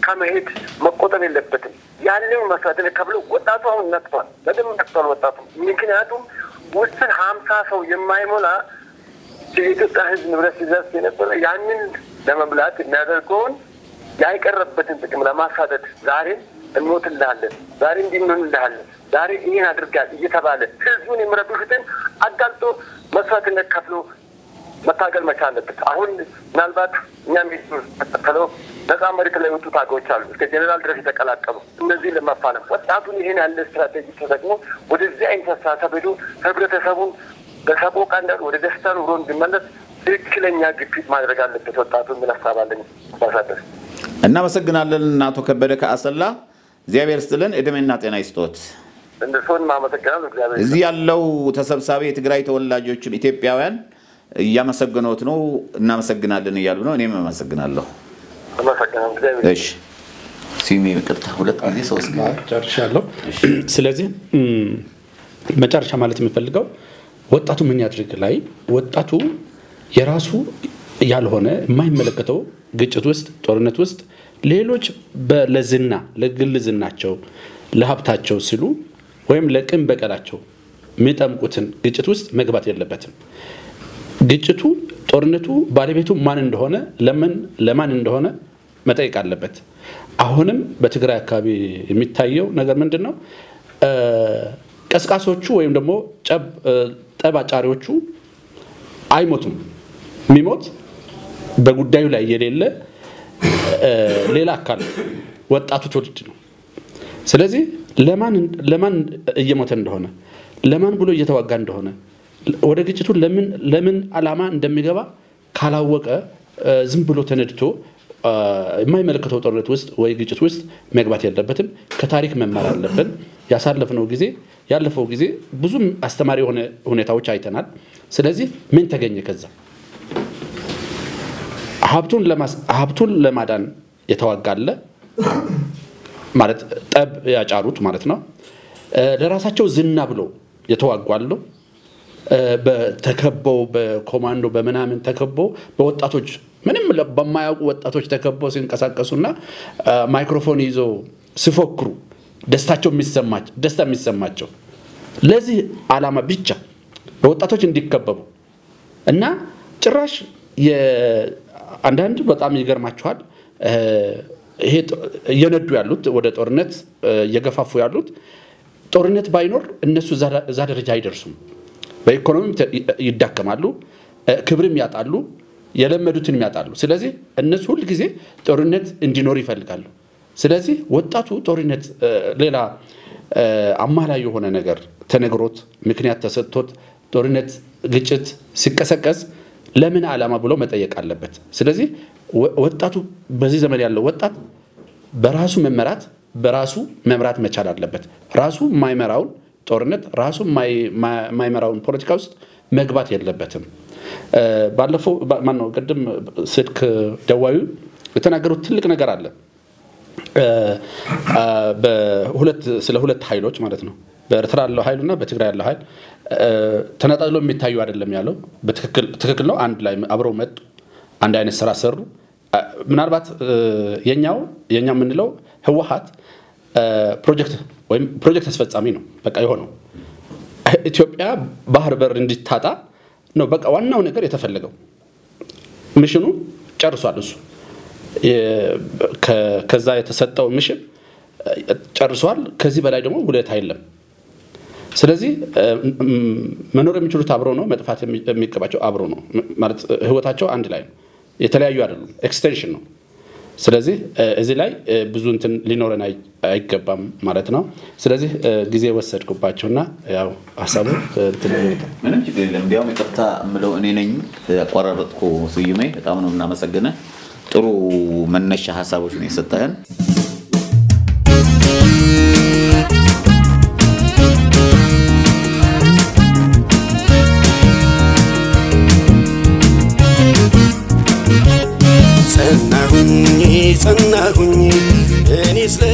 G: ከመሄድ መቆጠብ የለበትም። ያለው መስዋዕትን ከብሎ ወጣቱ አሁን ነጥቷል። በደንብ ነጥቷል ወጣቱ። ምክንያቱም ውስን 50 ሰው የማይሞላ የኢትዮጵያ ህዝብ ንብረት ሲዘርፍ የነበረ ያንን ለመብላት የሚያደርገውን ያይቀረበትን ጥቅም ለማሳደድ ዛሬ እንሞትልሃለን፣ ዛሬ እንዲምንልሃለን፣ ዛሬ ይህን አድርጋል እየተባለ ህዝቡን የሚረብሹትን አጋልጦ መስዋዕትነት ከፍሎ መታገል መቻል አለበት። አሁን ምናልባት እኛም ተከተለው ነፃ መሬት ላይ ወጡ ታጋዮች አሉ እስከ ጀነራል ድረስ የተቀላቀሉ እነዚህ ለማፋለም ወጣቱን ይሄን ያለ ስትራቴጂ ተጠቅሞ ወደዚህ አይነት አስተሳሰብ ሄዶ ህብረተሰቡን በሰቆቃ ወደ ደስታ ኑሮ እንዲመለስ ትክክለኛ ግፊት ማድረግ አለበት ወጣቱ ምን አሳባለኝ ባሳደር።
A: እናመሰግናለን አቶ ከበደ ከአሰላ። እግዚአብሔር ይስጥልን፣ እድሜና ጤና ይስጦት።
G: እንደሱን ማመሰግናለሁ። እግዚአብሔር
A: እዚህ ያለው ተሰብሳቢ የትግራይ ተወላጆች ኢትዮጵያውያን እያመሰገኑት ነው። እናመሰግናለን እያሉ ነው። እኔም አመሰግናለሁ። እሺ ሲሚ ይቅርታ፣ ሁለት ጊዜ ሶስት ጊዜ
F: ጨርሻለሁ። ስለዚህ መጨረሻ ማለት የምፈልገው ወጣቱ ምን ያድርግ ላይ ወጣቱ የራሱ ያልሆነ የማይመለከተው ግጭት ውስጥ ጦርነት ውስጥ ሌሎች ለዝና ለግል ዝናቸው ለሀብታቸው ሲሉ ወይም ለቅም በቀላቸው የሚጠምቁትን ግጭት ውስጥ መግባት የለበትም። ግጭቱ ጦርነቱ ባለቤቱ ማን እንደሆነ ለማን እንደሆነ መጠየቅ አለበት። አሁንም በትግራይ አካባቢ የሚታየው ነገር ምንድነው? ቀስቃሶቹ ወይም ደግሞ ጠባጫሪዎቹ አይሞቱም የሚሞት በጉዳዩ ላይ የሌለ ሌላ አካል ወጣቱ ትውልድ ነው ስለዚህ ለማን እየሞተ እንደሆነ ለማን ብሎ እየተዋጋ እንደሆነ ወደ ግጭቱ ለምን አላማ እንደሚገባ ካላወቀ ዝም ብሎ ተነድቶ የማይመለከተው ጦርነት ውስጥ ወይ ግጭት ውስጥ መግባት የለበትም ከታሪክ መማር አለብን ያለፈው ጊዜ ብዙም አስተማሪ የሆነ ሁኔታዎች አይተናል ስለዚህ ምን ተገኘ ከዛ ሀብቱን ለማዳን የተዋጋለ ማለት ጠብ ያጫሩት ማለት ነው ለራሳቸው ዝና ብሎ የተዋጓሉ በተከበው በኮማንዶ በመናምን ተከበው በወጣቶች ምንም በማያውቁ ወጣቶች ተከበው ሲንቀሳቀሱና ማይክሮፎን ይዞ ሲፎክሩ ደስታ የሚሰማቸው ለዚህ ዓላማ ብቻ በወጣቶች እንዲከበቡ እና ጭራሽ አንዳንድ በጣም ይገርማቸዋል ይሄ የነዱ ያሉት ወደ ጦርነት የገፋፉ ያሉት ጦርነት ባይኖር እነሱ ዛ ደረጃ አይደርሱም በኢኮኖሚ ይዳከማሉ ክብርም ያጣሉ የለመዱትን ያጣሉ ስለዚህ እነሱ ሁሉ ጊዜ ጦርነት እንዲኖር ይፈልጋሉ ስለዚህ ወጣቱ ጦርነት ሌላ አማላይ የሆነ ነገር ተነግሮት ምክንያት ተሰጥቶት ጦርነት ግጭት ሲቀሰቀስ ለምን ዓላማ ብሎ መጠየቅ አለበት ስለዚህ ወጣቱ በዚህ ዘመን ያለው ወጣት በራሱ መምራት መቻል አለበት ራሱ ማይመራው ጦርነት ራሱ ማይመራው ፖለቲካ ውስጥ መግባት የለበትም ባለፈው ማነው ቀደም ስልክ ደዋዩ የተናገሩት ትልቅ ነገር አለ ስለ ሁለት ኃይሎች ማለት ነው በኤርትራ ያለው ኃይልና በትግራይ ያለው ኃይል ተነጣጥሎ የሚታዩ አይደለም ያለው በትክክል ነው አንድ ላይ አብረው መጡ አንድ አይነት ስራ ሰሩ ምናልባት የኛው ምንለው ህወሓት ፕሮጀክት አስፈጻሚ ነው በቃ ይሆነው ኢትዮጵያ ባህር በር እንዲታጣ ነው በቃ ዋናው ነገር የተፈለገው ሚሽኑ ጨርሷል እሱ ከዛ የተሰጠው ሚሽን ጨርሷል ከዚህ በላይ ደግሞ ሁለት አይደለም ስለዚህ መኖር የሚችሉት አብሮ ነው መጥፋት የሚቀባቸው አብሮ ነው ማለት ህይወታቸው አንድ ላይ ነው የተለያዩ አይደሉም ኤክስቴንሽን ነው ስለዚህ እዚህ ላይ ብዙ እንትን ሊኖረን አይገባም ማለት ነው ስለዚህ ጊዜ ወሰድኩባቸውና ያው ሐሳቡ እንትን
A: ምንም ችግር የለም እንዲያውም ይቅርታ እምለው እኔ ነኝ አቋራረጥኩ ስዩሜ በጣም ነው እናመሰግነን ጥሩ መነሻ ሐሳቦች ነው የሰጠን
E: ጸናሁኝ እኔ ስለ